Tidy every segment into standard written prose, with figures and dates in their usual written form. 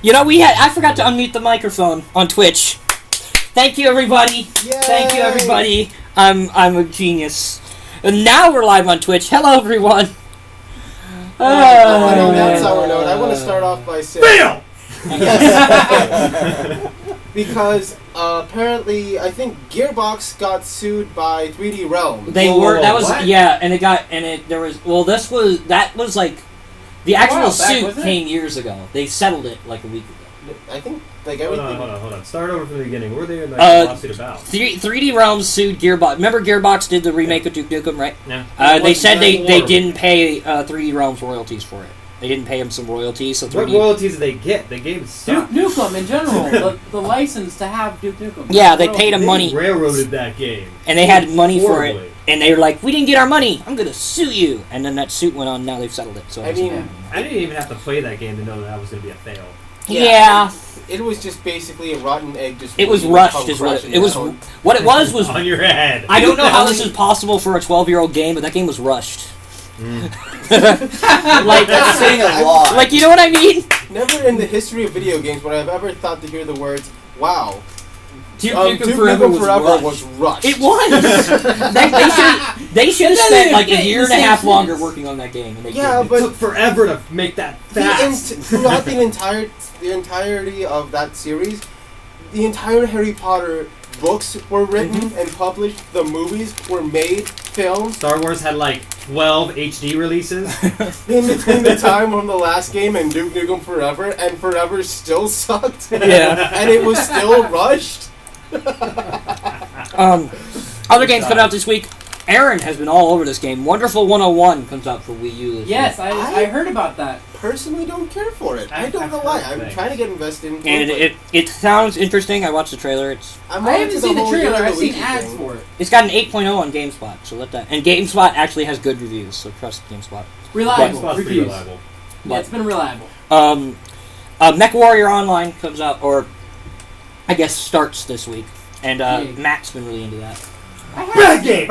I forgot to unmute the microphone on Twitch. Thank you, everybody. Yay! Thank you, everybody. I'm a genius. And now we're live on Twitch. Hello, everyone. On that sour note, I want to start off by saying... Fail! Because apparently, I think Gearbox got sued by 3D Realms. That was what? yeah, and that was like the actual suit came years ago. They settled it like a week ago. I think like everything. Hold on. Start over from the beginning. What were they in the lawsuit about? 3D Realms sued Gearbox. Remember Gearbox did the remake of Duke Nukem, right? Yeah. They said they didn't pay 3D Realms royalties for it. They didn't pay him some royalties. So 3D... What royalties did they get? They gave Duke Nukem in general, the license to have Duke Nukem. Yeah, they paid him money. They railroaded that game. And they had money for it. And they were like, we didn't get our money. I'm going to sue you. And then that suit went on. Now they've settled it. So I didn't even have to play that game to know that was going to be a fail. Yeah. It was just basically a rotten egg. It was rushed, is what it was. What it was on your head. I don't know how this is possible for a 12-year-old game, but that game was rushed. Like that's saying a lot. Like, you know what I mean? Never in the history of video games would I have ever thought to hear the words, "Wow, Duke Nukem Forever was rushed." It was. they should have spent like a year and a half longer working on that game. And they didn't. It took forever to make that fast. Throughout the entirety of that series, the entire Harry Potter books were written and published. The movies were made, filmed. Star Wars had like 12 HD releases in between the time from the last game and Duke Nukem Forever, and Forever still sucked. Yeah, and it was still rushed. Other games coming out this week. Aaron has been all over this game. Wonderful 101 comes out for Wii U this week. I heard about that. Personally, don't care for it. I don't know why. I'm trying to get invested in it. And it sounds interesting. I watched the trailer. I haven't seen the trailer. I've seen ads for it. It's got an 8.0 on GameSpot, so let that. And GameSpot actually has good reviews, so trust GameSpot. Reliable pretty reviews. reliable. Yeah, it's been reliable. MechWarrior Online comes out, or I guess starts this week, and Matt's been really into that. Bad game!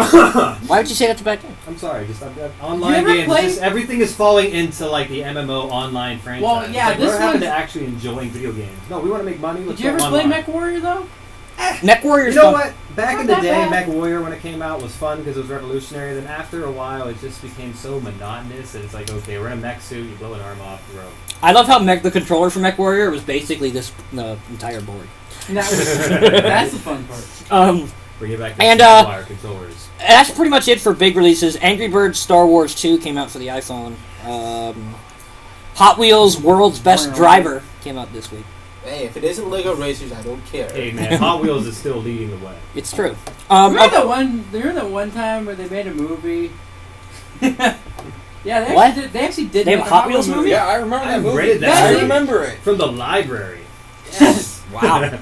Why would you say that's a bad game? I'm sorry, just online games. Everything is falling into like the MMO online franchise. Well, yeah, like, we're having to actually enjoying video games. No, we want to make money. Did you ever play MechWarrior though? MechWarrior's You know fun. what? Back in the day, MechWarrior when it came out was fun because it was revolutionary. Then after a while, it just became so monotonous that it's like, okay, we're in a mech suit, you blow an arm off, the road. I love how the controller for MechWarrior was basically this entire board. That's the fun part. Bring it back to wire controllers. That's pretty much it for big releases. Angry Birds Star Wars 2 came out for the iPhone. Hot Wheels World's Best Driver came out this week. Hey, if it isn't Lego Racers, I don't care. Hey man, Hot Wheels is still leading the way. It's true. Remember that one time where they made a movie? Yeah, they actually did. They have a Hot Wheels movie? Yeah, I remember that movie. Read that. I remember it from the library. Yes. Wow.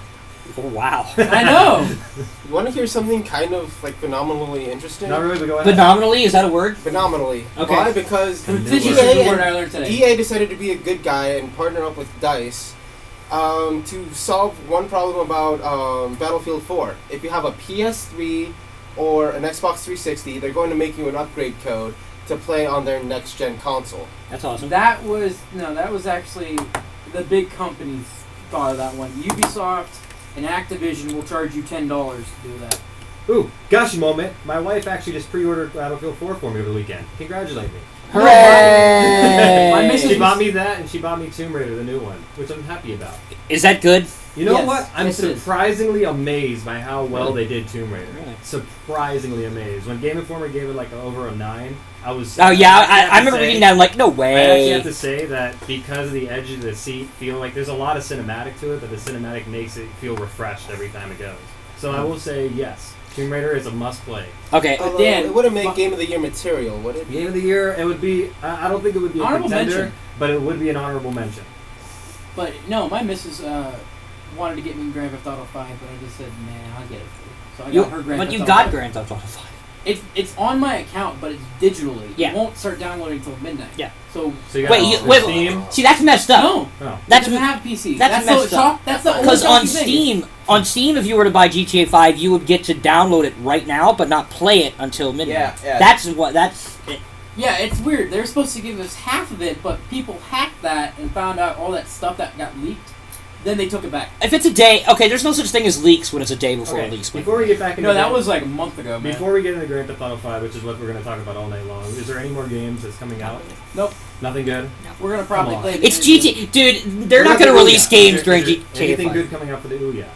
Wow. I know. You want to hear something kind of like phenomenally interesting? Not really, but go ahead. Phenomenally? Is that a word? Phenomenally. Okay. Why? Because This is the word I learned today. EA decided to be a good guy and partner up with DICE to solve one problem about Battlefield 4. If you have a PS3 or an Xbox 360, they're going to make you an upgrade code to play on their next-gen console. That's awesome. That was actually the big companies thought of that one. Ubisoft and Activision will charge you $10 to do that. Ooh, gosh moment. My wife actually just pre-ordered Battlefield 4 for me over the weekend. Congratulate me. Hooray! My missus She bought me that, and she bought me Tomb Raider, the new one, which I'm happy about. Is that good? You know Yes, what? I'm yes, it is. surprisingly amazed by how well Really? they did Tomb Raider. Really? Surprisingly amazed. When Game Informer gave it like over a 9, I was... Oh yeah, I remember reading that. I'm like, no way. I actually have to say that because of the edge of the seat feel like there's a lot of cinematic to it, but the cinematic makes it feel refreshed every time it goes. So I will say yes, Tomb Raider is a must-play. Okay. Although Dan, it wouldn't make Game of the Year material, would it? Game of the Year, it would be... I don't think it would be a Honorable contender, mention. but it would be an honorable mention. But no, my missus wanted to get me Grand Theft Auto 5, but I just said, nah, I'll get it for you. So I got her Grand But Theft you Auto got 5. Grand Theft Auto 5. It's on my account, but it's digitally. Yeah. It won't start downloading until midnight. Yeah. So So you got Wait, for wait. Steam. See, that's messed up. no, Oh. it That's doesn't have PC. that's messed up. That's the only Because on shocking thing. Steam, if you were to buy GTA 5, you would get to download it right now, but not play it until midnight. Yeah. That's what. That's. Yeah, it's weird. They're supposed to give us half of it, but people hacked that and found out all that stuff that got leaked. Then they took it back. If it's a day, okay, there's no such thing as leaks when it's a day before Okay, it leaks. before we get back into No, that was like a month ago, man. Before we get into Grand Theft Auto 5, which is what we're going to talk about all night long, is there any more games that's coming out? Nope. Nothing good? We're going to probably play It's GTA. Dude, they're not going to release games during GTA 5. Anything good coming out for the Ouya?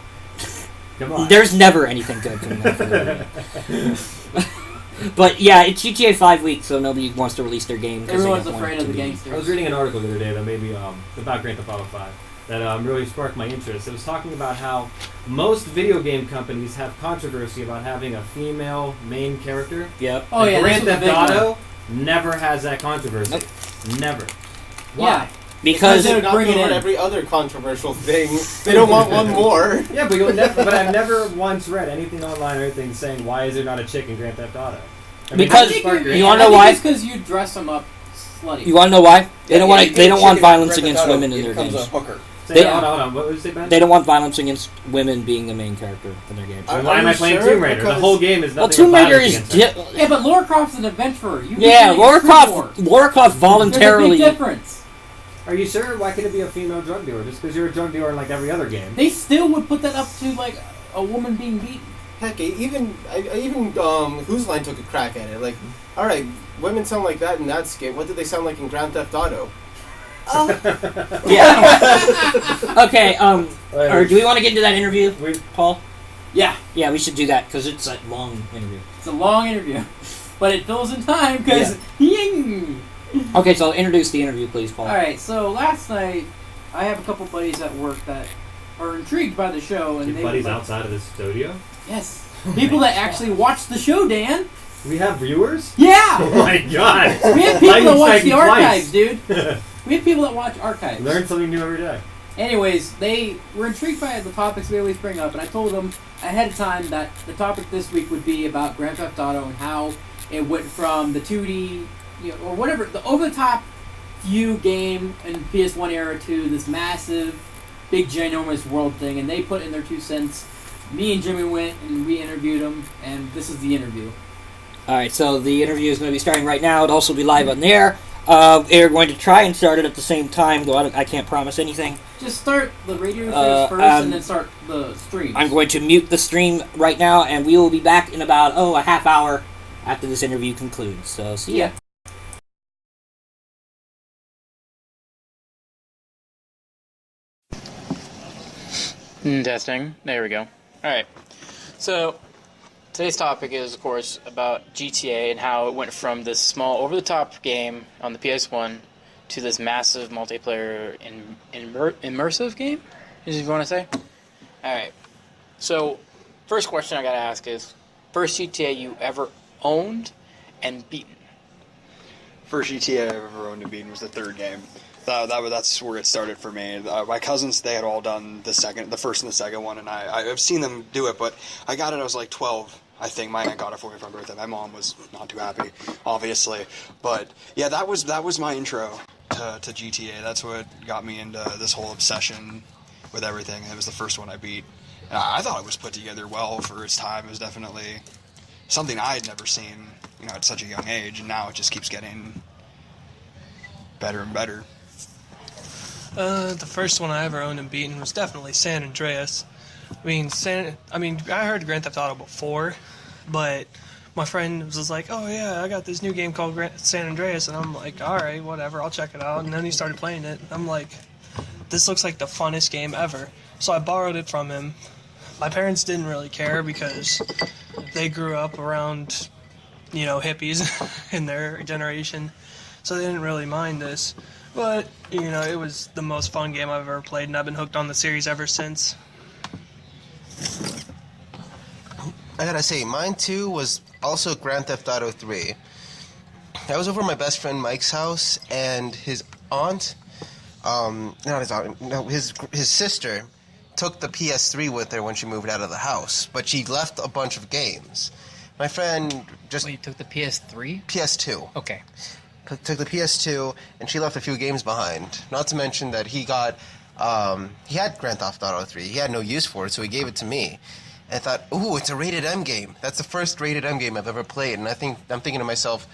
Come on. There's never anything good coming out for the Ouya. But yeah, it's GTA 5 week, so nobody wants to release their game. Everyone's afraid of the gangsters. I was reading an article the other day that maybe about Grand Theft Auto 5 that really sparked my interest. It was talking about how most video game companies have controversy about having a female main character. Yep. Oh, yeah, Grand this was a Theft big Auto never has that controversy. Nope. Never. Yeah. Why? Because they're not bring it doing in. every other controversial thing. They don't want one more. Yeah, but you'll never. But I've never once read anything online or anything saying why is there not a chick in Grand Theft Auto? I mean, Because how does it spark your you interest? wanna know why? It's because you dress them up slutty. you want to know why? They don't want. you They don't get want chicken violence Grand against Theft Auto, women in it their becomes games. a hooker. Say, They- hold on. What was it, Ben? They don't want violence against women being the main character in their games. Then why am I playing Sure, Tomb Raider? The because- whole game is Well, nothing Tomb but Raider violence is against women. Yeah, but Lara Croft's an adventurer. You yeah. Lara Lara Croft voluntarily. There's a big difference. Are you sure? Why could it be a female drug dealer? Just because you're a drug dealer in like every other game? They still would put that up to like a woman being beaten. Heck, even Whose Line took a crack at it. Like, all right, women sound like that in that skit. What did they sound like in Grand Theft Auto? Yeah. Okay. Or do we want to get into that interview, Paul? Yeah, Yeah, we should do that because it's a long interview. it's a long interview, but it fills in time because Okay, so introduce the interview, please, Paul. All right, so last night I have a couple buddies at work that are intrigued by the show, and Your they buddies would like- outside of the studio? Yes, people that actually watch the show, Dan. We have viewers? Yeah, Oh my god! we have people that watch the Twice. archives, dude. We have people that watch archives. Learn something new every day. Anyways, they were intrigued by the topics we always bring up, and I told them ahead of time that the topic this week would be about Grand Theft Auto and how it went from the 2D, or whatever, the over-the-top view game in PS1 era to this massive, big, ginormous world thing, and they put in their 2 cents. Me and Jimmy went and we interviewed them, and this is the interview. All right, so the interview is going to be starting right now. It'll also be live on the air. We're going to try and start it at the same time, though I can't promise anything. Just start the radio things first, and then start the stream. I'm going to mute the stream right now, and we will be back in about, a half hour after this interview concludes. So, see ya. Testing. There we go. Alright. So, today's topic is, of course, about GTA and how it went from this small, over-the-top game on the PS1 to this massive multiplayer immersive game, is what you want to say? Alright. So, first question I gotta ask is, first GTA you ever owned and beaten? First GTA I've ever owned and beaten was the third game. That's where it started for me. My cousins, they had all done the first and the second one, and I've seen them do it, but I got it, I was like 12. I think my aunt got it for me for my birthday. My mom was not too happy, obviously. But yeah, that was my intro to GTA. That's what got me into this whole obsession with everything. It was the first one I beat. And I thought it was put together well for its time. It was definitely something I had never seen, at such a young age, and now it just keeps getting better and better. The first one I ever owned and beaten was definitely San Andreas. I heard Grand Theft Auto before, but my friend was just like, "Oh yeah, I got this new game called San Andreas," and I'm like, "All right, whatever, I'll check it out." And then he started playing it. I'm like, "This looks like the funnest game ever." So I borrowed it from him. My parents didn't really care because they grew up around, hippies in their generation, so they didn't really mind this. But, it was the most fun game I've ever played, and I've been hooked on the series ever since. I gotta say, mine too was also Grand Theft Auto 3. I was over at my best friend Mike's house, and his aunt, not his aunt, no, his sister, took the PS3 with her when she moved out of the house, but she left a bunch of games. My friend just... Wait, you took the PS3? PS2. Okay. Took the PS2, and she left a few games behind. Not to mention that he had Grand Theft Auto 3. He had no use for it, so he gave it to me. And I thought, ooh, it's a rated M game. That's the first rated M game I've ever played. And I'm thinking to myself,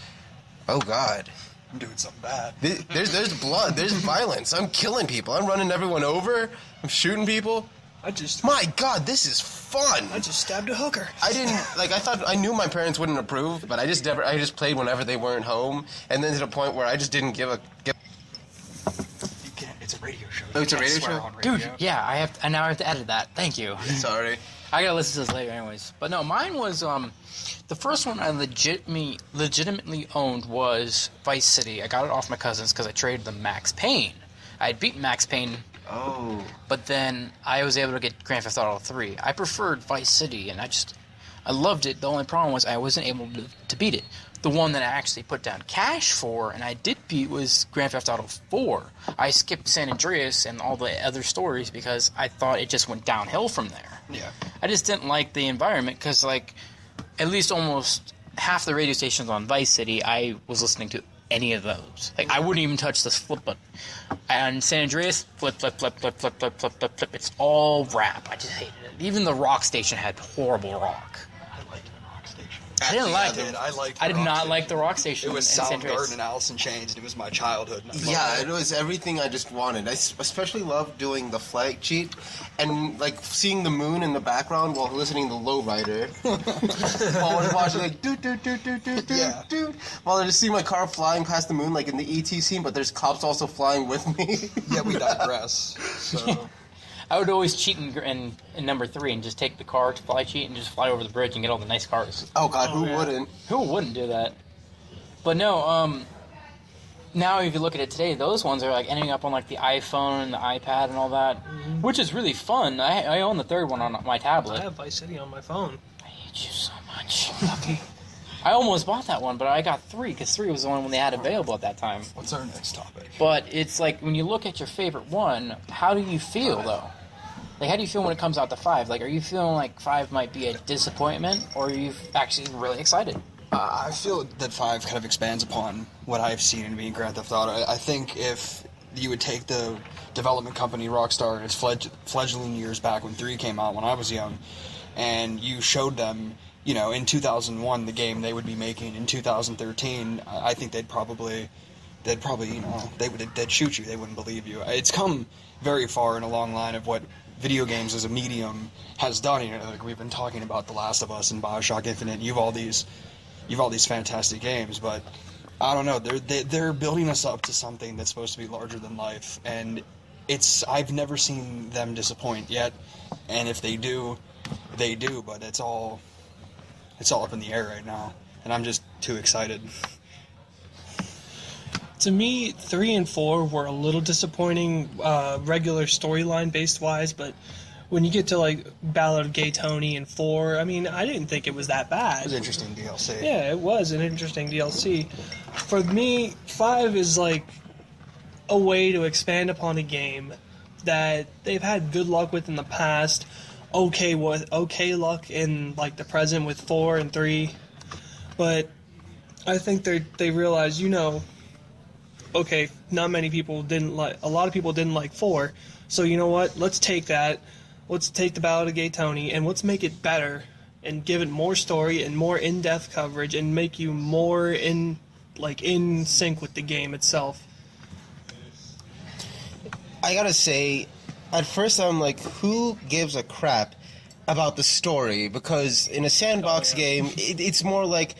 Oh God. I'm doing something bad. There's blood. There's violence. I'm killing people. I'm running everyone over. I'm shooting people. My God, this is fun. I just stabbed a hooker. I thought I knew my parents wouldn't approve, but I just played whenever they weren't home, and then to the point where I just didn't give. You can't. It's a radio show. Oh, it's a radio show? On radio. Dude, yeah, I now have to edit that. Thank you. Sorry. I gotta listen to this later anyways. But no, mine was, the first one I legitimately owned was Vice City. I got it off my cousins because I traded them Max Payne. I had beaten Max Payne. Oh. But then I was able to get Grand Theft Auto 3. I preferred Vice City, and I loved it. The only problem was I wasn't able to beat it. The one that I actually put down cash for, and I did beat, was Grand Theft Auto 4. I skipped San Andreas and all the other stories because I thought it just went downhill from there. Yeah. I just didn't like the environment because, like, at least almost half the radio stations on Vice City, I was listening to any of those. Like, I wouldn't even touch this flip button. And San Andreas, flip. It's all rap. I just hated it. Even the rock station had horrible rock. I liked the rock station. I didn't like it. I did not like the rock station. It was in San Andreas. Soundgarden and Alice in Chains, and it was my childhood. Yeah, it was everything I just wanted. I especially loved doing the flight cheat and like seeing the moon in the background while listening to Lowrider. While I was watching like do. While I just see my car flying past the moon like in the ET scene, but there's cops also flying with me. Yeah, we digress. So I would always cheat in number 3 and just take the car to fly cheat and just fly over the bridge and get all the nice cars. Oh God, who wouldn't? Who wouldn't do that? But no, now if you look at it today, those ones are like ending up on like the iPhone and the iPad and all that, which is really fun. I own the third one on my tablet. I have Vice City on my phone. I hate you so much. Lucky. I almost bought that one, but I got 3 because 3 was the one when they had available at that time. what's our next topic? But it's like when you look at your favorite one, how do you feel though? Like, how do you feel when it comes out to 5? Like, are you feeling like 5 might be a disappointment, or are you actually really excited? I feel that 5 kind of expands upon what I've seen in being Grand Theft Auto. I think if you would take the development company Rockstar in its fledgling years back when 3 came out when I was young, and you showed them, you know, in 2001 the game they would be making in 2013, I think they'd probably, you know, they'd shoot you. They wouldn't believe you. It's come very far in a long line of what video games as a medium has done. You know, like we've been talking about The Last of Us and BioShock Infinite. You've all these fantastic games, but I don't know. They're building us up to something that's supposed to be larger than life, and I've never seen them disappoint yet. And if they do, they do. But it's all up in the air right now, and I'm just too excited. To me, 3 and 4 were a little disappointing, regular storyline based wise, but when you get to like Ballad of Gay Tony and 4, I mean, I didn't think it was that bad. It was interesting DLC. Yeah, it was an interesting DLC. For me, 5 is like a way to expand upon a game that they've had good luck with in the past, okay luck in like the present with 4 and 3, but I think they realize, you know, okay, not many people didn't like, a lot of people didn't like 4, so you know what, let's take that, let's take the Ballad of Gay Tony, and let's make it better, and give it more story, and more in-depth coverage, and make you more in sync with the game itself. I gotta say, at first I'm like, who gives a crap about the story? Because in a sandbox game, it's more like,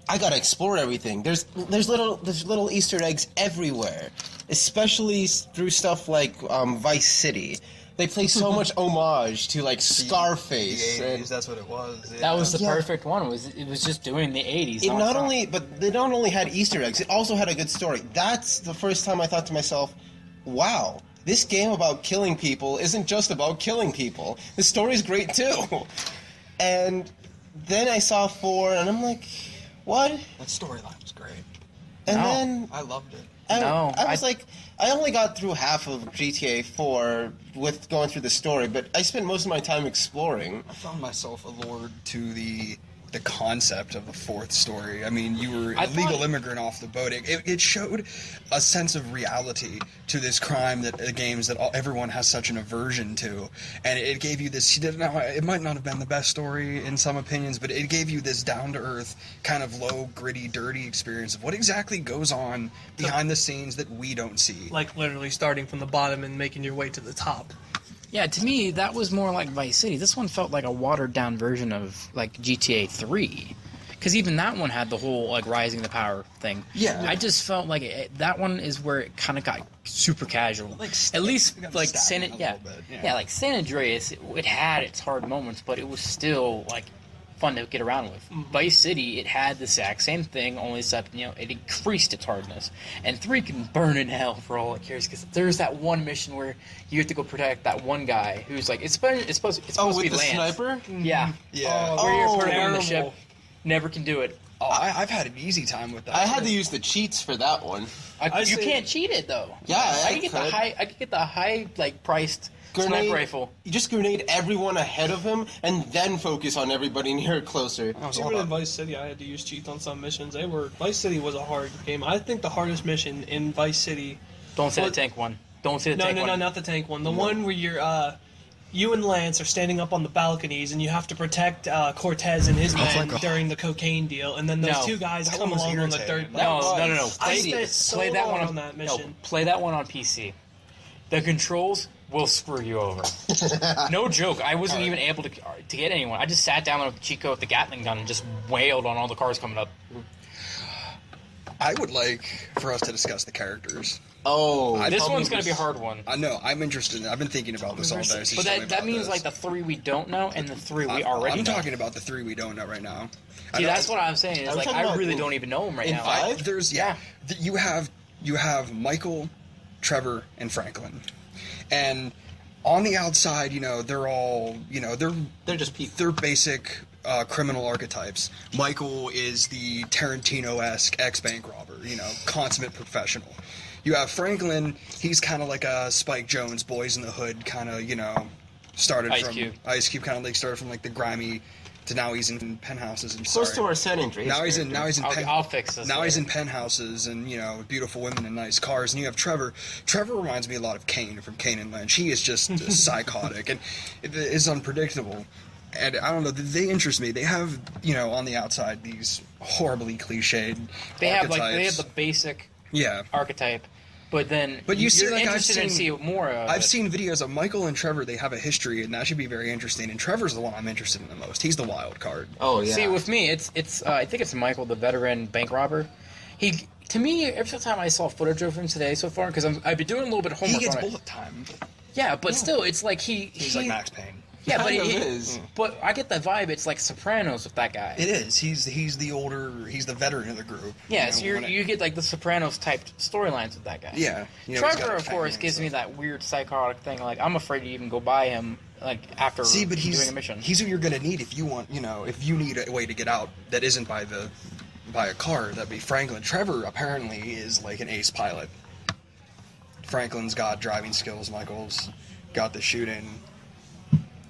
I gotta explore everything. There's little Easter eggs everywhere, especially through stuff like Vice City. They play so much homage to like Scarface. The 80s, that's what it was. Yeah. That was the perfect one. It was just doing the 80s. But they not only had Easter eggs, it also had a good story. That's the first time I thought to myself, wow, this game about killing people isn't just about killing people. The story's great too. And then I saw 4, and I'm like, what? That storyline was great. And then I loved it. I was like, I only got through half of GTA 4 with going through the story, but I spent most of my time exploring. I found myself allured to the the concept of the fourth story. I mean, you were a legal immigrant off the boat. It showed a sense of reality to this crime that games that everyone has such an aversion to, and it gave you this. It might not have been the best story in some opinions, but it gave you this down to earth kind of low, gritty, dirty experience of what exactly goes on behind the scenes that we don't see. Like literally starting from the bottom and making your way to the top. Yeah, to me, that was more like Vice City. This one felt like a watered-down version of, like, GTA 3. Because even that one had the whole, like, rising the power thing. Yeah. I just felt like that one is where it kind of got super casual. At least, like, San Andreas, it had its hard moments, but it was still, like, fun to get around with. Vice City, it had the exact same thing, only except, it increased its hardness. And 3 can burn in hell for all it cares, because there's that one mission where you have to go protect that one guy who's like, it's supposed to be with the Lance. sniper? Yeah. Yeah. Where you're putting on the terrible. ship, never can do it. Oh, I've had an easy time with that. I had to use the cheats for that one. You can't cheat it though. Yeah, I could get the high like priced sniper rifle. You just grenade everyone ahead of him and then focus on everybody near closer. Even in Vice City, I had to use cheats on some missions. Vice City was a hard game. I think the hardest mission in Vice City. Don't say the tank one. Don't say the tank one. No, not the tank one. The one where you and Lance are standing up on the balconies and you have to protect Cortez and his men during the cocaine deal, and then those two guys come along on the third. No. I spent so play that long one on that mission. No, play that one on PC. The controls will screw you over. No joke. I wasn't even able to get anyone. I just sat down there with Chico with the Gatling gun and just wailed on all the cars coming up. I would like for us to discuss the characters. Oh, this one's going to be a hard one. I know. I'm interested. I've been thinking about this all day. But that means like the 3 we don't know and the 3 we already know. I'm talking about the 3 we don't know right now. See, that's what I'm saying. Is like I really don't even know them right now. 5? You have Michael, Trevor, and Franklin, and on the outside, they're all, they're just people. They're basic criminal archetypes. Michael is the Tarantino-esque ex-bank robber, consummate professional. You have Franklin, he's kind of like a Spike Jonze, Boys in the Hood, kind of, started Ice from... Cube. Ice Cube kind of started from, the grimy, to now he's in penthouses and close to our San Andreas. I'll fix this. Now he's in penthouses and, beautiful women and nice cars. And you have Trevor. Trevor reminds me a lot of Kane from Kane and Lynch. He is just psychotic and is unpredictable. And I don't know, they interest me. They have, on the outside, these horribly cliched they have archetypes. the basic archetype. But you see, interested in see more of I've seen videos of Michael and Trevor. They have a history, and that should be very interesting. And Trevor's the one I'm interested in the most. He's the wild card. Oh yeah. See, with me, it's I think it's Michael, the veteran bank robber. To me, every time I saw footage of him today so far, because I've been doing a little bit of homework. He gets on bullet time. Yeah, but still, it's like he's like Max Payne. Yeah, but it is. But I get the vibe. It's like Sopranos with that guy. It is. He's the veteran of the group. Yeah, so you get like the Sopranos type storylines with that guy. Yeah. Trevor, of course, gives me that weird psychotic thing. Like I'm afraid to even go by him. Like after doing a mission. He's who you're gonna need if you want. If you need a way to get out that isn't by a car. That'd be Franklin. Trevor apparently is like an ace pilot. Franklin's got driving skills. Michael's got the shooting.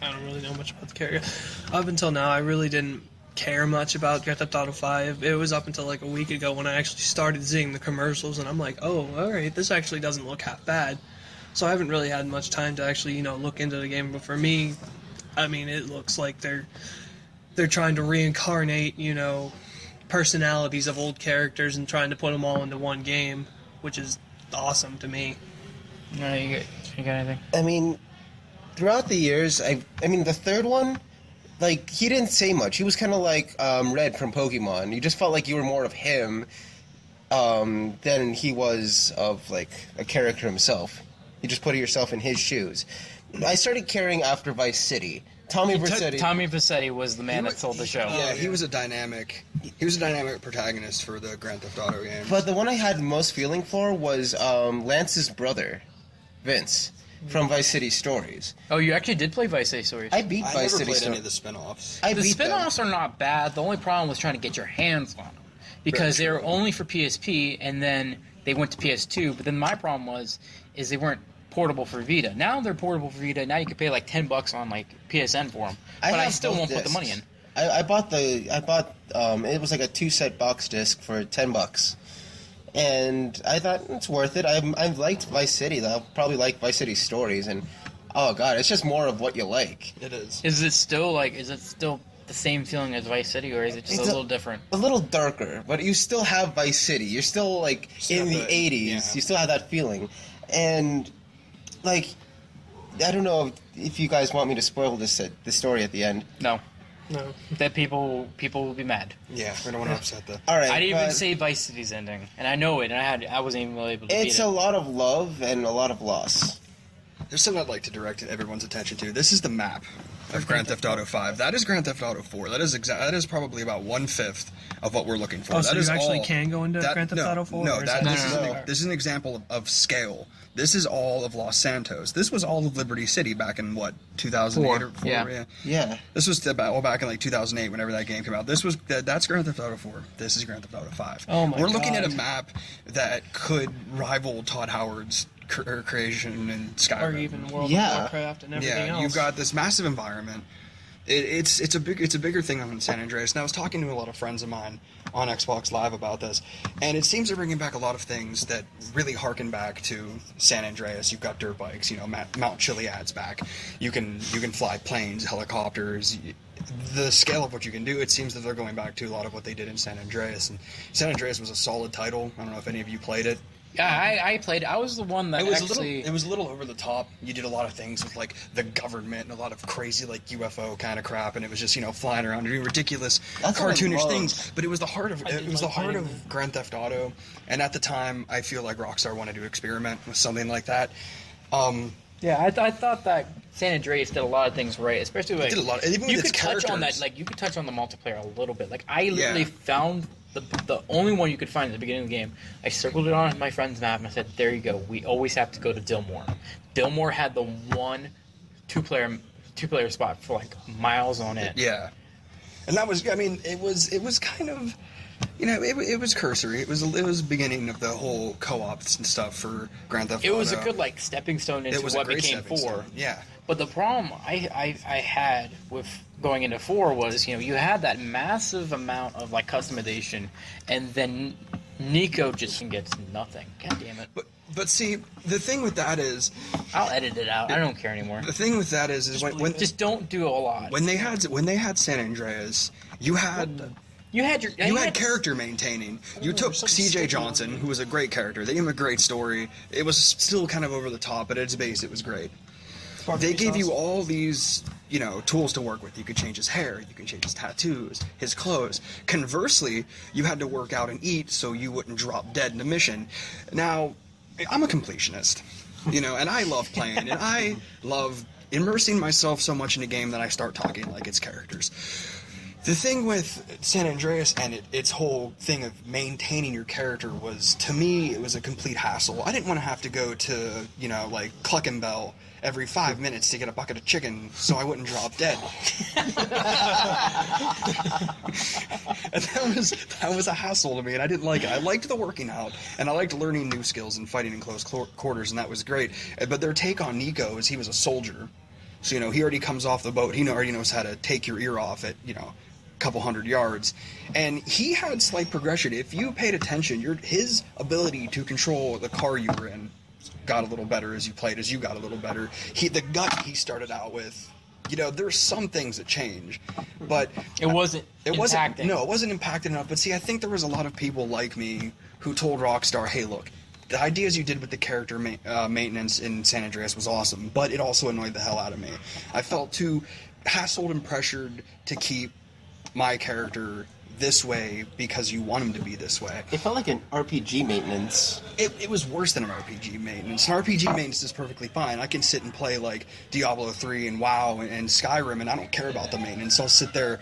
I don't really know much about the character. Up until now, I really didn't care much about Grand Theft Auto 5. It was up until like a week ago when I actually started seeing the commercials, and I'm like, oh, alright, this actually doesn't look half bad. So I haven't really had much time to actually, look into the game. But for me, I mean, it looks like they're trying to reincarnate, personalities of old characters and trying to put them all into one game, which is awesome to me. No, you got anything? I mean, throughout the years, I mean, the third one, like, he didn't say much. He was kind of like Red from Pokemon. You just felt like you were more of him than he was of, like, a character himself. You just put yourself in his shoes. I started caring after Vice City. Tommy Vercetti was the man that sold the show. Yeah, he was a dynamic protagonist for the Grand Theft Auto game. But the one I had most feeling for was Lance's brother, Vince, from Vice City Stories. Oh, you actually did play Vice City Stories? I beat Vice City Stories. I never played any of the spin-offs. The spin-offs are not bad. The only problem was trying to get your hands on them. Because they were only for PSP, and then they went to PS2. But then my problem is they weren't portable for Vita. Now they're portable for Vita. Now you can pay like $10 on like PSN for them. But I still won't put the money in. I bought it was like a 2-set box disc for $10, and I thought it's worth it. I've liked Vice City though. I'll probably like Vice City stories, and oh god, it's just more of what you like. It is. Is it still the same feeling as Vice City, or is it just a little different? A little darker, but you still have Vice City. You're still like in the 80s. Yeah. You still have that feeling, and like I don't know if you guys want me to spoil this story at the end. No. No. That people will be mad. Yeah, we don't want to upset them. All right, I didn't even say Vice City's ending, and I know it, and I wasn't even really able to beat it. It's a lot of love and a lot of loss. There's something I'd like to direct everyone's attention to. This is the map of Grand Theft Auto 5. That is Grand Theft Auto 4. That is probably about 1/5 of what we're looking for. Oh, so that you actually can go into Grand Theft Auto 4? No, this is an example of scale. This is all of Los Santos. This was all of Liberty City back in, what, 2008 or 4? Yeah. This was back in like 2008 whenever that game came out. That's Grand Theft Auto 4. This is Grand Theft Auto 5. Oh my God. We're looking at a map that could rival Todd Howard's creation in Skyrim. Or even World of Warcraft and everything else. You've got this massive environment. It's a bigger thing on San Andreas. And I was talking to a lot of friends of mine on Xbox Live about this, and it seems they're bringing back a lot of things that really harken back to San Andreas. You've got dirt bikes, Mount Chiliad's back. You can fly planes, helicopters. The scale of what you can do, it seems that they're going back to a lot of what they did in San Andreas. And San Andreas was a solid title. I don't know if any of you played it. Yeah, I played. I was the one that it was a little over the top. You did a lot of things with like the government and a lot of crazy like UFO kind of crap, and it was just flying around and doing ridiculous cartoonish things. But it was the heart of Grand Theft Auto, and at the time, I feel like Rockstar wanted to experiment with something like that. Yeah, I thought that San Andreas did a lot of things right, especially like it did a lot. Even you with could its touch on that. characters. Like you could touch on the multiplayer a little bit. Like I literally found the only one you could find at the beginning of the game. I circled it on my friend's map and I said, "There you go. We always have to go to Dillmore." Dillmore had the one two-player spot for like miles on it. Yeah, and that was. I mean, it was kind of. It was cursory. It was the beginning of the whole co-ops and stuff for Grand Theft Auto. It was a good like stepping stone into what became 4. Yeah. But the problem I had with going into 4 was, you had that massive amount of like customization, and then Nico just gets nothing. God damn it. But see, the thing with that is, I'll edit it out. I don't care anymore. The thing with that is when just don't do a lot. When they had San Andreas, you had character maintaining. You took C.J. Johnson, who was a great character. They gave him a great story. It was still kind of over the top, but at its base, it was great. They gave you all these, tools to work with. You could change his hair. You can change his tattoos, his clothes. Conversely, you had to work out and eat so you wouldn't drop dead in a mission. Now, I'm a completionist, and I love playing, and I love immersing myself so much in a game that I start talking like its characters. The thing with San Andreas and its whole thing of maintaining your character was, to me, it was a complete hassle. I didn't want to have to go to, like Cluckenbell every 5 minutes to get a bucket of chicken so I wouldn't drop dead. And that was a hassle to me, and I didn't like it. I liked the working out, and I liked learning new skills and fighting in close quarters, and that was great. But their take on Nico is he was a soldier. So, he already comes off the boat. He already knows how to take your ear off at, couple 100 yards, and he had slight progression. If you paid attention, his ability to control the car you were in got a little better as you played, as you got a little better. The gut he started out with, there's some things that change, but it wasn't impacting. No, it wasn't impacted enough. But see, I think there was a lot of people like me who told Rockstar, "Hey, look, the ideas you did with the character maintenance in San Andreas was awesome, but it also annoyed the hell out of me. I felt too hassled and pressured to keep my character this way because you want him to be this way." It felt like an RPG maintenance. It was worse than an RPG maintenance. An RPG maintenance is perfectly fine. I can sit and play like Diablo 3 and WoW and Skyrim, and I don't care about the maintenance. I'll sit there,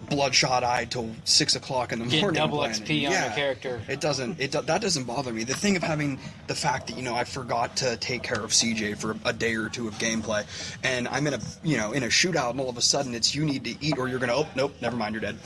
bloodshot-eyed till 6 o'clock in the morning. Get double XP on your character. That doesn't bother me. The thing of having the fact that I forgot to take care of CJ for a day or two of gameplay, and I'm in a shootout, and all of a sudden it's you need to eat or you're gonna nope, never mind, you're dead.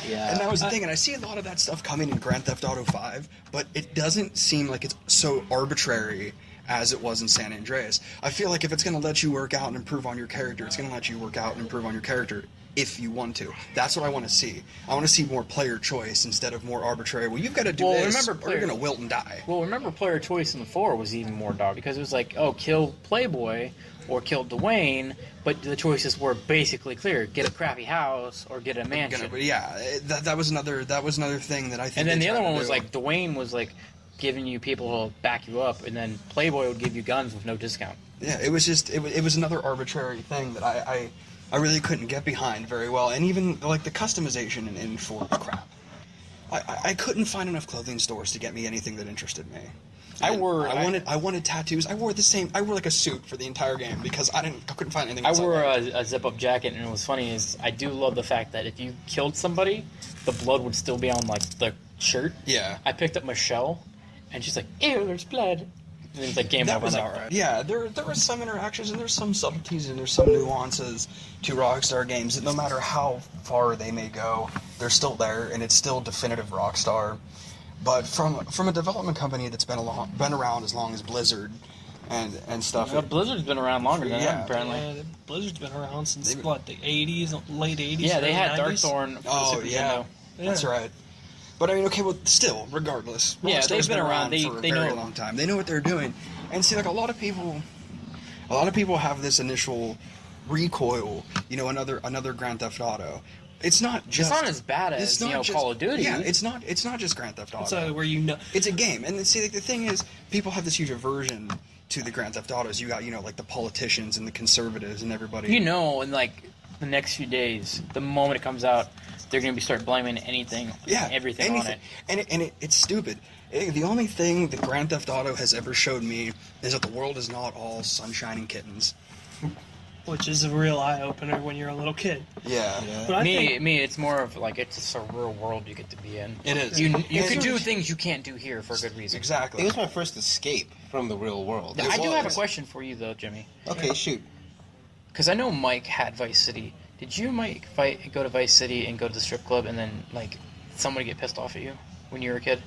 Yeah. And that was the thing, and I see a lot of that stuff coming in Grand Theft Auto 5, but it doesn't seem like it's so arbitrary as it was in San Andreas. I feel like if it's going to let you work out and improve on your character, it's going to let you work out and improve on your character. if you want to. That's what I want to see. I want to see more player choice instead of more arbitrary. Well, you've got to do this, or you're going to wilt and die. Well, remember player choice in the 4 was even more dog because it was like, oh, kill Playboy or kill Dwayne, but the choices were basically clear: get a crappy house or get a mansion. That was another thing that I think. And then the other one was like Dwayne was like giving you people to back you up, and then Playboy would give you guns with no discount. Yeah, it was just it was another arbitrary thing that I really couldn't get behind very well, and even like the customization in 4 was crap. I couldn't find enough clothing stores to get me anything that interested me. I wanted tattoos. I wore like a suit for the entire game because I couldn't find anything. I wore a zip-up jacket, and what's funny is I do love the fact that if you killed somebody, the blood would still be on like the shirt. Yeah. I picked up Michelle, and she's like, "Ew, there's blood." And it's like game that over. Was Like, alright. Yeah, there were some interactions and there's some subtleties and there's some nuances to Rockstar games that no matter how far they may go, they're still there and it's still definitive Rockstar. But from a development company that's been around as long as Blizzard and stuff. Yeah, Blizzard's been around longer than that, apparently. Blizzard's been around since the 80s, late 80s. Yeah, they had 90s. Darkthorn. Oh yeah, that's right. But I mean, okay, well, still, regardless, yeah, they've been around for a very long time. They know what they're doing, and see, like a lot of people have this initial recoil. You know, another Grand Theft Auto. It's not as bad as Call of Duty. Yeah, it's not just Grand Theft Auto. It's where it's a game, and see, like, the thing is, people have this huge aversion to the Grand Theft Autos. You got like the politicians and the conservatives and everybody. In like the next few days, the moment it comes out, they're going to start blaming everything on it. And it's stupid. The only thing that Grand Theft Auto has ever showed me is that the world is not all sunshine and kittens. Which is a real eye-opener when you're a little kid. Yeah. But me, it's more of like it's just a real world you get to be in. It is. You can do things you can't do here for a good reason. Exactly. It was my first escape from the real world. I do have a question for you, though, Jimmy. Okay, shoot. Because I know Mike had Vice City. Did you, Mike, go to Vice City and go to the strip club and then, like, somebody get pissed off at you when you were a kid?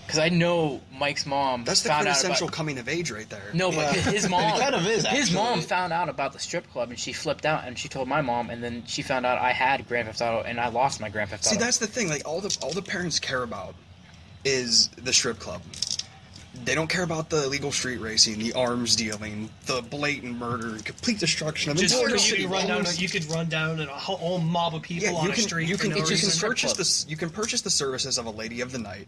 Because I know Mike's mom That's the found out quintessential about... coming of age right there. No, but his mom... It kind of is, His mom actually. found out about the strip club and she flipped out and she told my mom and then she found out I had Grand Theft Auto and I lost my Grand Theft Auto. See, that's the thing. Like, all the parents care about is the strip club. They don't care about the illegal street racing, the arms dealing, the blatant murder, and complete destruction of just entire you city. could run down a whole mob of people on a street. You can reason. purchase the services of a lady of the night,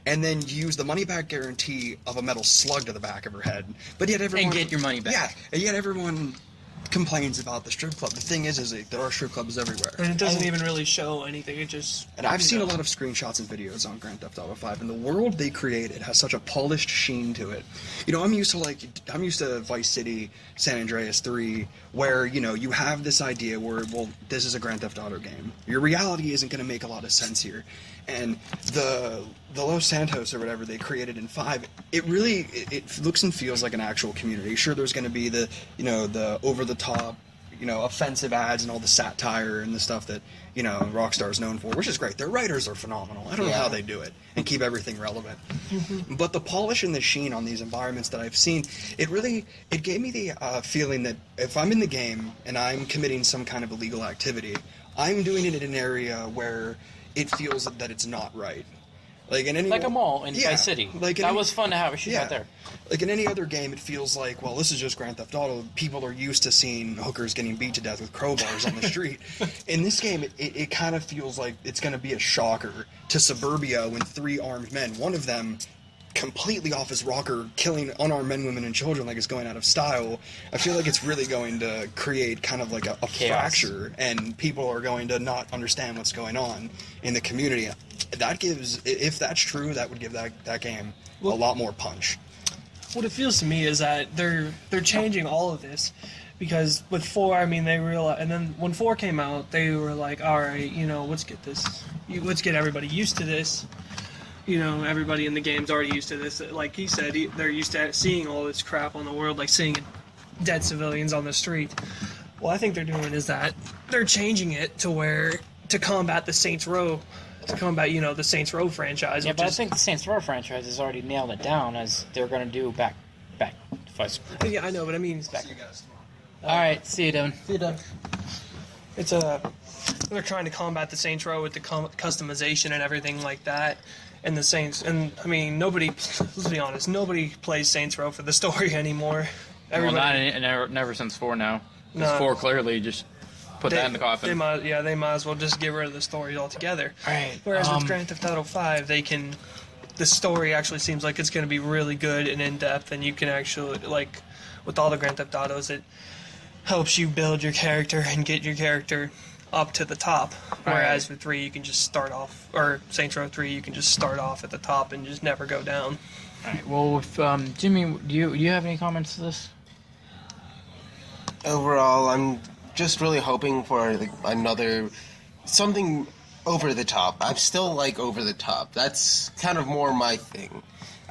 and then use the money back guarantee of a metal slug to the back of her head. But yet everyone and get your money back. Yeah, and yet everyone complains about the strip club. The thing is like, there are strip clubs everywhere. And it doesn't even really show anything. It just... And I've seen a lot of screenshots and videos on Grand Theft Auto 5, and the world they created has such a polished sheen to it. You know, I'm used to Vice City, San Andreas 3, where, you know, you have this idea where, well, this is a Grand Theft Auto game. Your reality isn't going to make a lot of sense here. And the Los Santos or whatever they created in 5, it really it looks and feels like an actual community. Sure, there's going to be the over the top, offensive ads and all the satire and the stuff that Rockstar is known for, which is great. Their writers are phenomenal. I don't know how they do it and keep everything relevant. But the polish and the sheen on these environments that I've seen, it gave me the feeling that if I'm in the game and I'm committing some kind of illegal activity, I'm doing it in an area where it feels that it's not right. Like a mall in Vice City. That was fun to have a shoot out there. Like in any other game, it feels like, well, this is just Grand Theft Auto. People are used to seeing hookers getting beat to death with crowbars on the street. In this game, it kind of feels like it's going to be a shocker to suburbia when 3 armed men, one of them completely off his rocker, killing unarmed men, women, and children like it's going out of style. I feel like it's really going to create kind of like a fracture, and people are going to not understand what's going on in the community. That gives, if that's true, that would give that game a lot more punch. What it feels to me is that they're changing all of this, because with 4, I mean, they realized, and then when 4 came out, they were like, all right, let's get everybody used to this. Everybody in the game's already used to this. Like he said, they're used to seeing all this crap on the world, like seeing dead civilians on the street. What I think they're doing is that they're changing it to combat the Saints Row, the Saints Row franchise. Yeah, but I think the Saints Row franchise has already nailed it down as they're going to do back Vice. Yeah, I know, but I mean... All right, see you, Devin. See you, Devin. they're trying to combat the Saints Row with the customization and everything like that. And the Saints, and I mean, let's be honest, nobody plays Saints Row for the story anymore. Never since 4 now. Because 4 clearly just put that in the coffin. They might as well just get rid of the story altogether. Right. Whereas with Grand Theft Auto 5, the story actually seems like it's going to be really good and in-depth, and you can actually, like, with all the Grand Theft Autos, it helps you build your character and get your character up to the top. Whereas with 3, you can just start off, or Saints Row 3, you can just start off at the top and just never go down. Alright, well, with, Jimmy, do you have any comments to this? Overall, I'm just really hoping for like, something over the top. I'm still like over the top. That's kind of more my thing.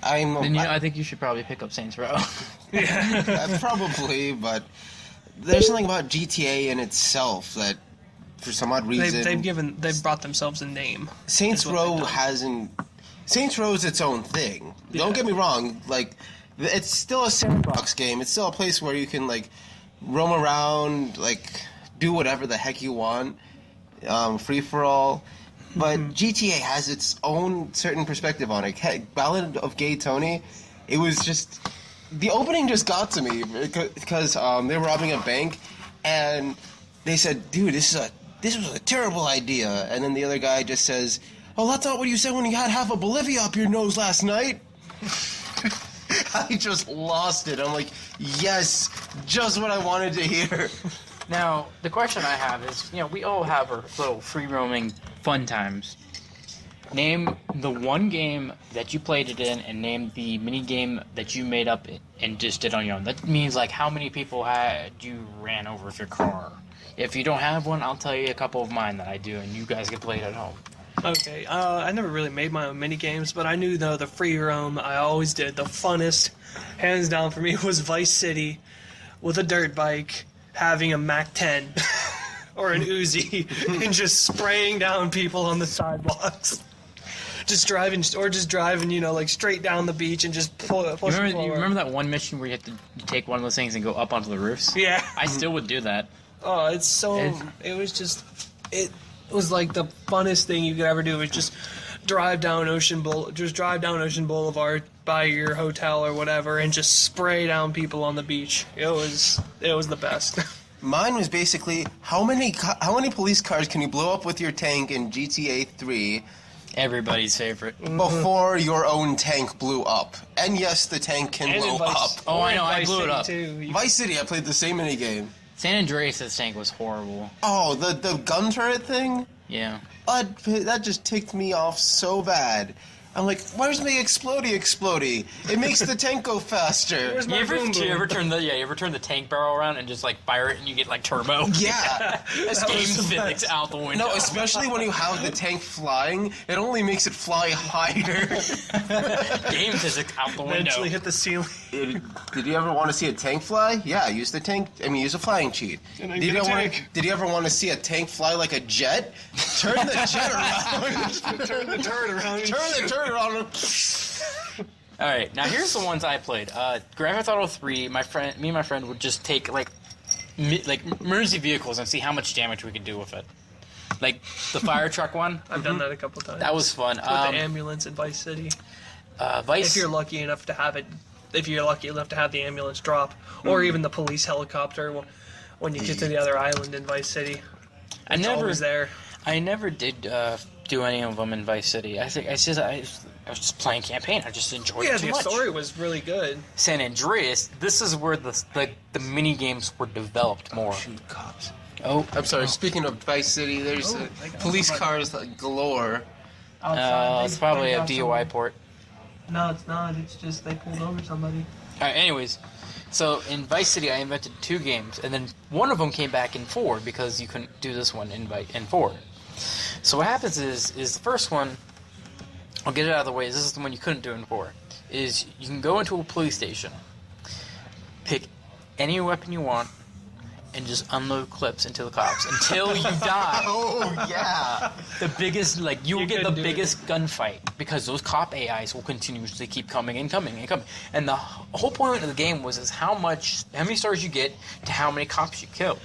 I think you should probably pick up Saints Row. Probably, but there's something about GTA in itself that, for some odd reason, they've brought themselves a name. Saints Row is its own thing. Yeah. Don't get me wrong. Like, it's still a sandbox game. It's still a place where you can like roam around, like do whatever the heck you want, free for all. But GTA has its own certain perspective on it. Heck, Ballad of Gay Tony, it was just the opening just got to me because they were robbing a bank, and they said, "Dude, this was a terrible idea." And then the other guy just says, "Oh, that's not what you said when you had half of Bolivia up your nose last night." I just lost it. I'm like, yes, just what I wanted to hear. Now, the question I have is, we all have our little free-roaming fun times. Name the one game that you played it in, and name the mini game that you made up and just did on your own. That means, like, how many people had you ran over with your car. If you don't have one, I'll tell you a couple of mine that I do, and you guys can play it at home. Okay, I never really made my own mini games, but I knew though the free roam I always did. The funnest, hands down for me, was Vice City with a dirt bike, having a Mac-10 or an Uzi, and just spraying down people on the sidewalks. Just driving, like straight down the beach and just push you remember that one mission where you had to take one of those things and go up onto the roofs? Yeah. I still would do that. Oh, it was like the funnest thing you could ever do. Was just drive down Ocean Boulevard by your hotel or whatever, and just spray down people on the beach. It was the best. Mine was basically how many police cars can you blow up with your tank in GTA 3? Everybody's favorite. Before your own tank blew up. And yes, the tank can blow up. Oh, I know, I blew it up. Vice City, I played the same minigame. San Andreas' tank was horrible. Oh, the gun turret thing? Yeah. That just ticked me off so bad. I'm like, where's the explodey? It makes the tank go faster. You ever turn the tank barrel around and just like fire it and you get like turbo? Yeah. Game physics out the window. No, especially when you have the tank flying, it only makes it fly higher. Game physics out the window. Eventually hit the ceiling. Did you ever want to see a tank fly? Yeah, use a flying cheat. Did you ever want to see a tank fly like a jet? Turn the jet around. Turn the turret around. Turn the turret around. Alright, now here's the ones I played. Grand Theft Auto 3, me and my friend would just take like emergency vehicles and see how much damage we could do with it. Like the fire truck one. I've done that a couple times. That was fun. With the ambulance in Vice City. If you're lucky enough to have the ambulance drop, or even the police helicopter when you get to the other island in Vice City. Always there. I never did do any of them in Vice City. I was just playing campaign. I just enjoyed it too much. Yeah, the story was really good. San Andreas, this is where the mini games were developed more. Shoot cops. Oh, I'm sorry. Speaking of Vice City, there's police cars galore. It's probably a DUI port. No, it's not. It's just they pulled over somebody. All right. Anyways, so in Vice City, I invented 2 games, and then one of them came back in 4 because you couldn't do this one in 4. So what happens is the first one, I'll get it out of the way, this is the one you couldn't do in 4, is you can go into a police station, pick any weapon you want, and just unload clips into the cops until you die. Oh yeah. The biggest, like, you will get the couldn't do biggest gunfight because those cop AIs will continuously keep coming and coming and coming. And the whole point of the game is how many stars you get to how many cops you kill.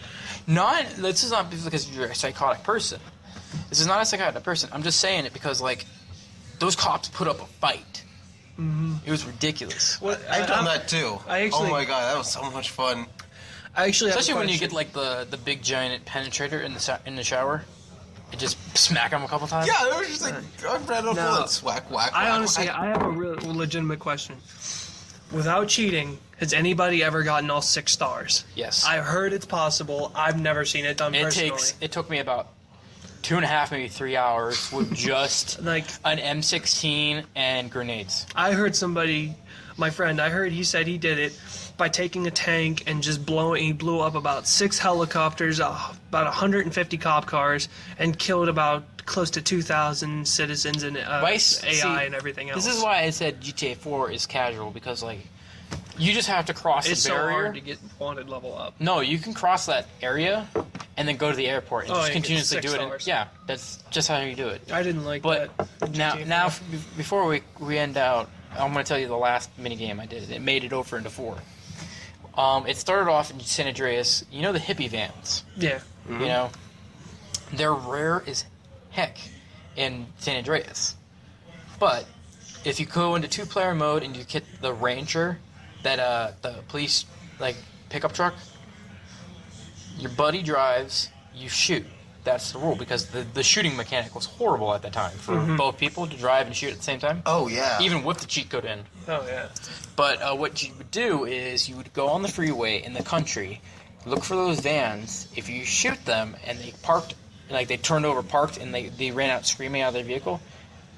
This is not because you're a psychotic person. This is not a psychotic person. I'm just saying it because, like, those cops put up a fight. Mm-hmm. It was ridiculous. Well, I've done that too. oh my god, that was so much fun. I actually have Especially a when you question. get like the big giant penetrator in the shower, and just smack them a couple times. Yeah, it was just like I ran up No. bullets, whack, whack. I whack, honestly, whack. I have a real legitimate question. Without cheating, has anybody ever gotten all 6 stars? Yes. I've heard it's possible. I've never seen it done personally. It took me about 2.5, maybe 3 hours with just Like, an M16 and grenades. I heard somebody, my friend, he said he did it by taking a tank and just he blew up about 6 helicopters, about 150 cop cars, and killed about close to 2,000 citizens and AI and everything else. This is why I said GTA 4 is casual, because, like, you just have to cross It's the so barrier. hard to get wanted level up. No, you can cross that area and then go to the airport and Oh, just you get continuously 6 do it. stars. Yeah, that's just how you do it. I didn't like But that. now, before we end out, I'm going to tell you the last mini game I did. It made it over into 4. It started off in San Andreas. You know the hippie vans? Yeah. You know? They're rare as heck in San Andreas. But if you go into 2-player mode and you get the Ranger, that the police like pickup truck, your buddy drives, you shoot. That's the rule, because the shooting mechanic was horrible at that time for both people to drive and shoot at the same time. Oh yeah. Even with the cheat code in. Oh, yeah. But what you would do is you would go on the freeway in the country, look for those vans. If you shoot them and they parked, like they turned over, parked, and they ran out screaming out of their vehicle,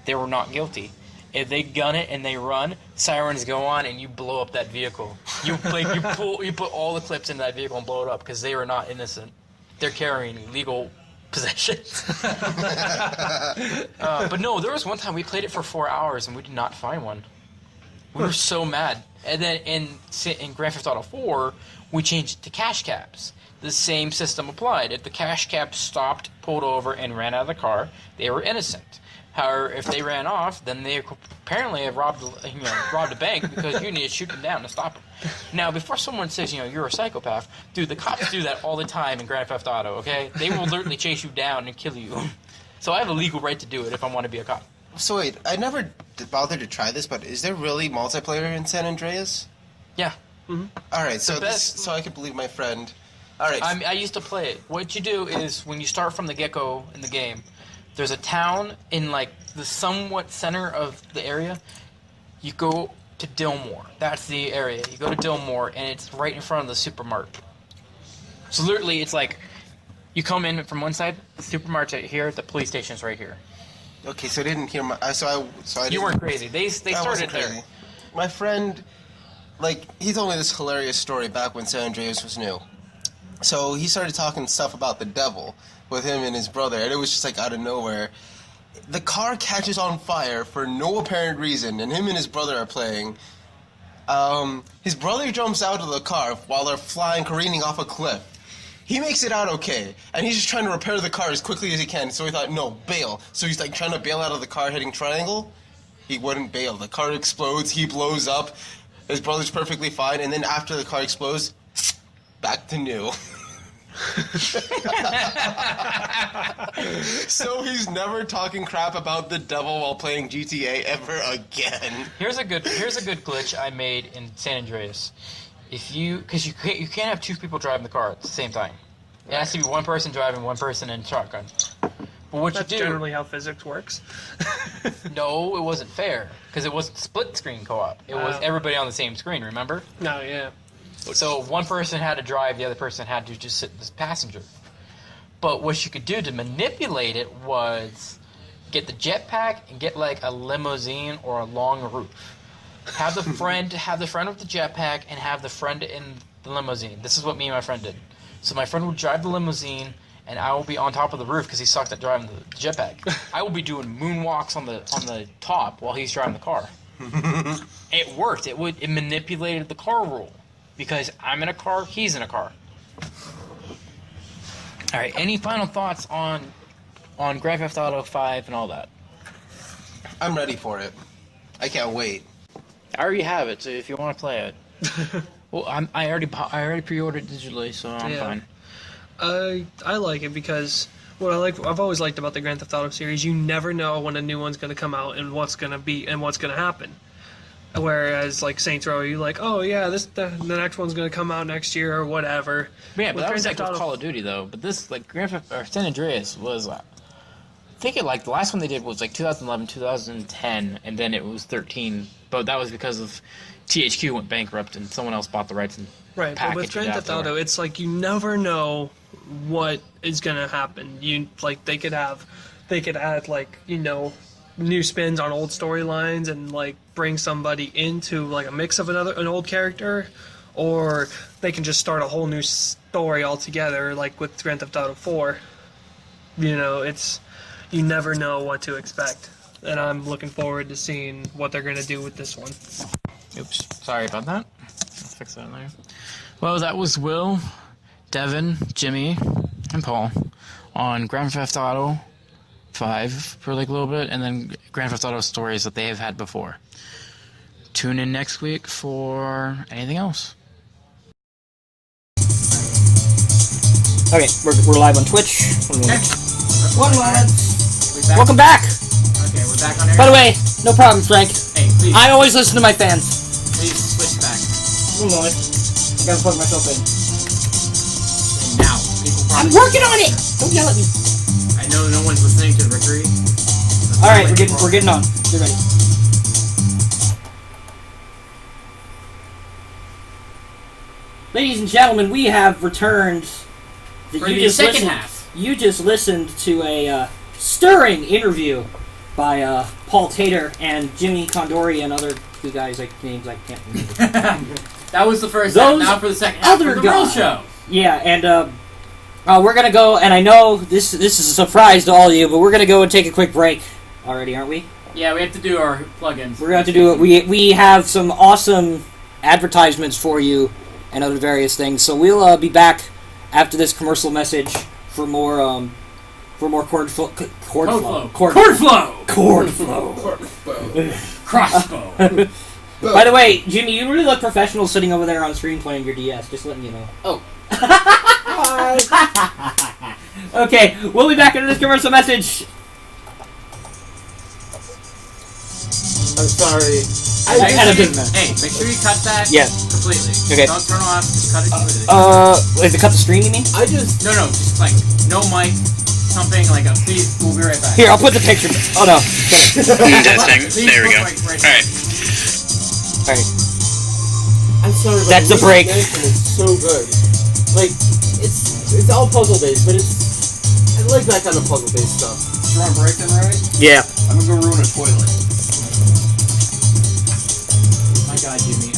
they were not guilty. If they gun it and they run, sirens go on and you blow up that vehicle. You put all the clips in that vehicle and blow it up because they were not innocent. They're carrying illegal possessions. But no, there was one time we played it for 4 hours and we did not find one. We were so mad. And then in Grand Theft Auto 4, we changed it to cash cabs. The same system applied. If the cash cab stopped, pulled over, and ran out of the car, they were innocent. However, if they ran off, then they apparently have robbed a bank, because you need to shoot them down to stop them. Now, before someone says, you're a psychopath, dude, the cops do that all the time in Grand Theft Auto, okay? They will literally chase you down and kill you. So I have a legal right to do it if I want to be a cop. So wait, I never bothered to try this, but is there really multiplayer in San Andreas? Yeah. All right, so best- so I can believe my friend. All right. I used to play it. What you do is, when you start from the get-go in the game, there's a town in, like, the somewhat center of the area. You go to Dillmore. That's the area. You go to Dillmore, and it's right in front of the supermarket. So literally, it's like, you come in from one side, the supermarket's right here, the police station's right here. Okay, so I didn't hear my. So I You didn't, weren't crazy. They I started wasn't there. crazy. My friend, like, he told me this hilarious story back when San Andreas was new. So he started talking stuff about the devil with him and his brother, and it was just like out of nowhere. The car catches on fire for no apparent reason, and him and his brother are playing. His brother jumps out of the car while they're careening off a cliff. He makes it out okay, and he's just trying to repair the car as quickly as he can, so he thought, no, bail. So he's like trying to bail out of the car heading triangle. He wouldn't bail. The car explodes, he blows up, his brother's perfectly fine, and then after the car explodes, back to new. So he's never talking crap about the devil while playing GTA ever again. Here's a good glitch I made in San Andreas. Because you can't have 2 people driving the car at the same time. It has to be one person driving, one person in shotgun. But what That's you do? generally how physics works. No, it wasn't fair, because it wasn't split screen co-op. It was everybody on the same screen. Remember? No, yeah. So one person had to drive, the other person had to just sit as passenger. But what you could do to manipulate it was get the jetpack and get like a limousine or a long roof. Have the friend with the jetpack and have the friend in the limousine. This is what me and my friend did. So my friend would drive the limousine, and I will be on top of the roof because he sucked at driving the jetpack. I will be doing moonwalks on the top while he's driving the car. It worked. It manipulated the car rule. Because I'm in a car, he's in a car. All right. Any final thoughts on Grand Theft Auto 5 and all that? I'm ready for it. I can't wait. I already have it, so if you want to play it. Well, I already pre-ordered digitally, so I'm fine. I like it because I've always liked about the Grand Theft Auto series, you never know when a new one's going to come out and what's going to happen. Whereas like Saints Row, you're like, oh yeah, the next one's going to come out next year or whatever. Yeah, but that was like with Call of Duty though. But this like Grand Theft or San Andreas was, I think it like the last one they did was like 2011, 2010, and then it was 13. But that was because of THQ went bankrupt and someone else bought the rights and right. But with Grand Theft Auto, it's like you never know what is going to happen. They could add like new spins on old storylines and like bring somebody into like a mix of an old character, or they can just start a whole new story altogether, like with Grand Theft Auto 4. You never know what to expect, and I'm looking forward to seeing what they're going to do with this one. Oops, sorry about that. I'll fix that later. Well, that was Will, Devin, Jimmy, and Paul on Grand Theft Auto 5 for like a little bit, and then Grand Theft Auto stories that they have had before. Tune in next week for anything else. Okay, we're live on Twitch. Okay. One moment. Back? Welcome back. Okay, we're back on air. By the way, no problem, Frank. Hey, please. I always listen to my fans. Please switch back. One moment. I gotta plug myself in. And now, people I'm probably... working on it. Don't yell at me. I know no one's listening to the Victory. All right, we're getting on. Get ready. Ladies and gentlemen, we have returned. For the second half. You just listened to a stirring interview by Paul Tater and Jimmy Condori and other two guys like names I can't remember. That was the first half. Now for the second half. Other For the real show. Yeah, and we're gonna go. And I know this is a surprise to all of you, but we're gonna go and take a quick break already, aren't we? Yeah, we have to do our plugins. We're gonna have to do it. We have some awesome advertisements for you and other various things. So we'll be back after this commercial message for more chord flow. Crossbow. By the way, Jimmy, you really look professional sitting over there on the screen playing your DS. Just letting you know. Oh. Okay, we'll be back after this commercial message. I'm sorry. Hey, make sure you cut that completely. Okay. Don't turn off, just cut it completely. Is it cut the stream, you mean? No, just like, no mic, something like a please, we'll be right back. Here, I'll put the picture. Oh no. Testing. There we go. Alright. I'm sorry, but That's the break. It's so good. Like, it's all puzzle based, but I like that kind of puzzle based stuff. You want to break then, right? Yeah. I'm gonna go ruin a toilet. My God, Jimmy.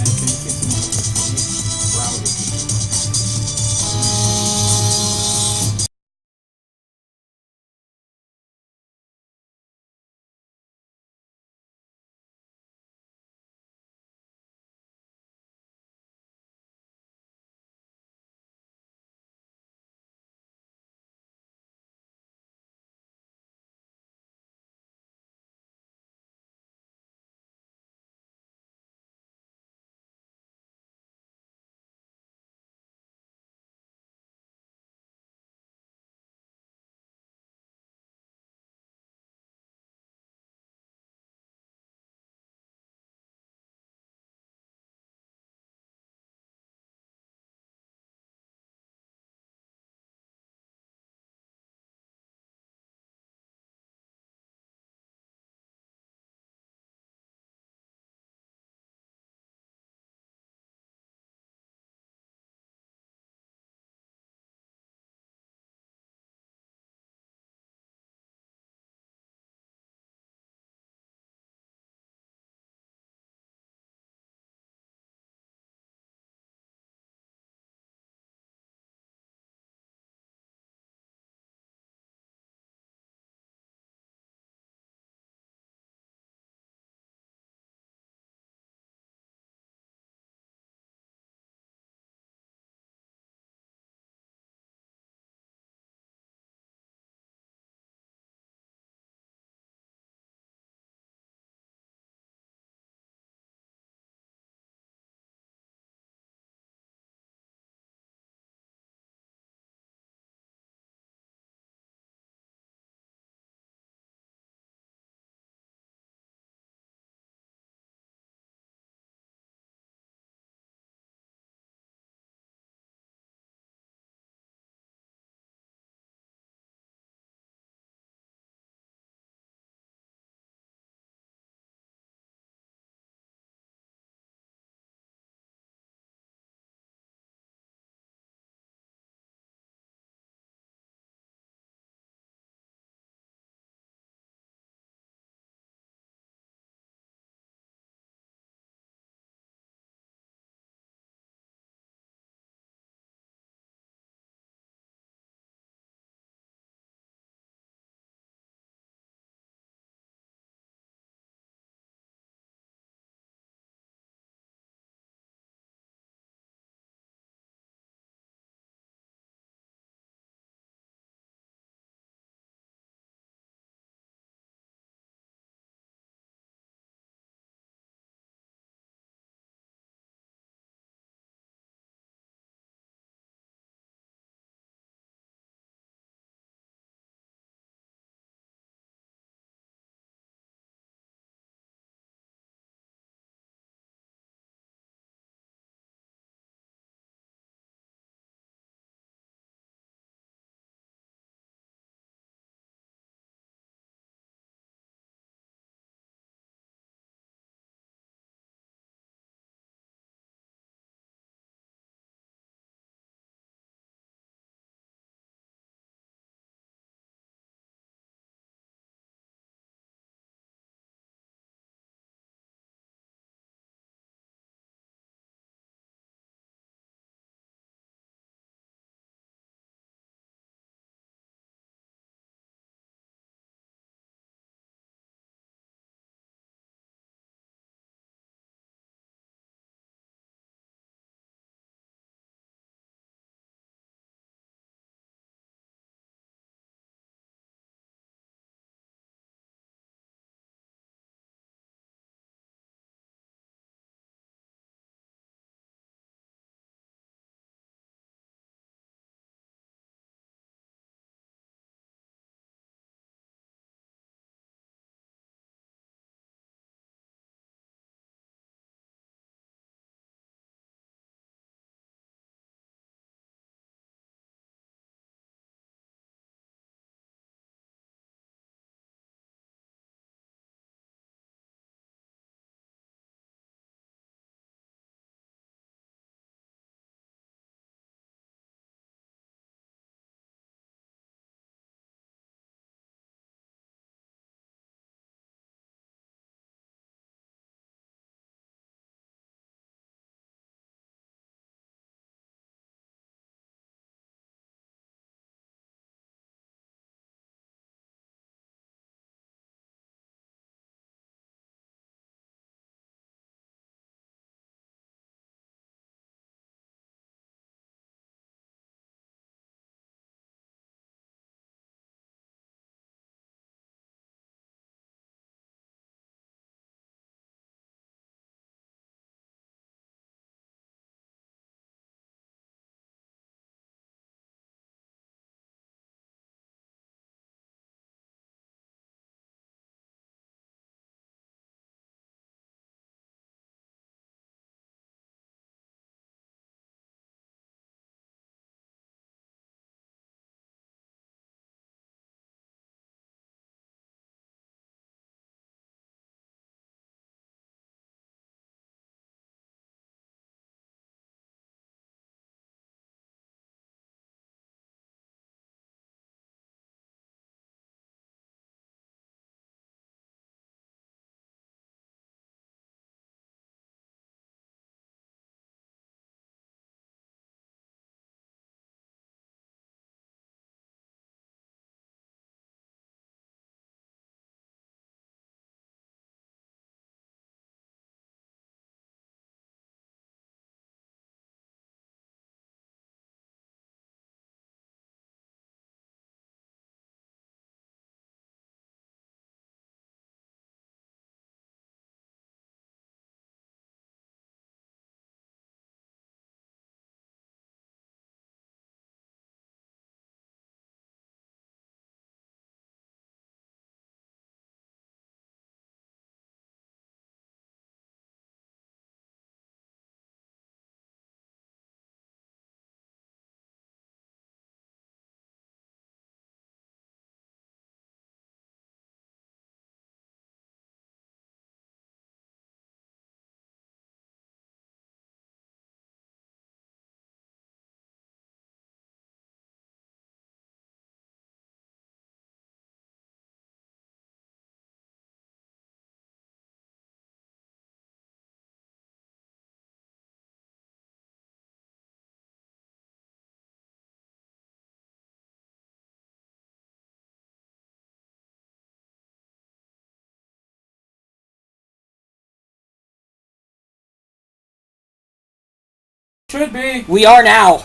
Should be. We are now.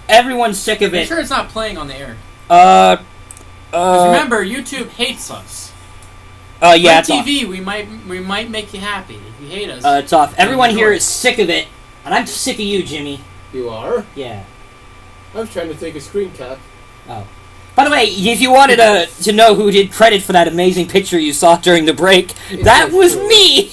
Everyone's sick of Make it. sure it's not playing on the air. 'Cause remember, YouTube hates us. Yeah, On it's off. TV, we might make you happy. If you hate us, It's off. Everyone enjoy here it. is sick of it, and I'm sick of you, Jimmy. You are? Yeah. I was trying to take a screen cap. Oh. By the way, if you wanted to know who did credit for that amazing picture you saw during the break, that was me!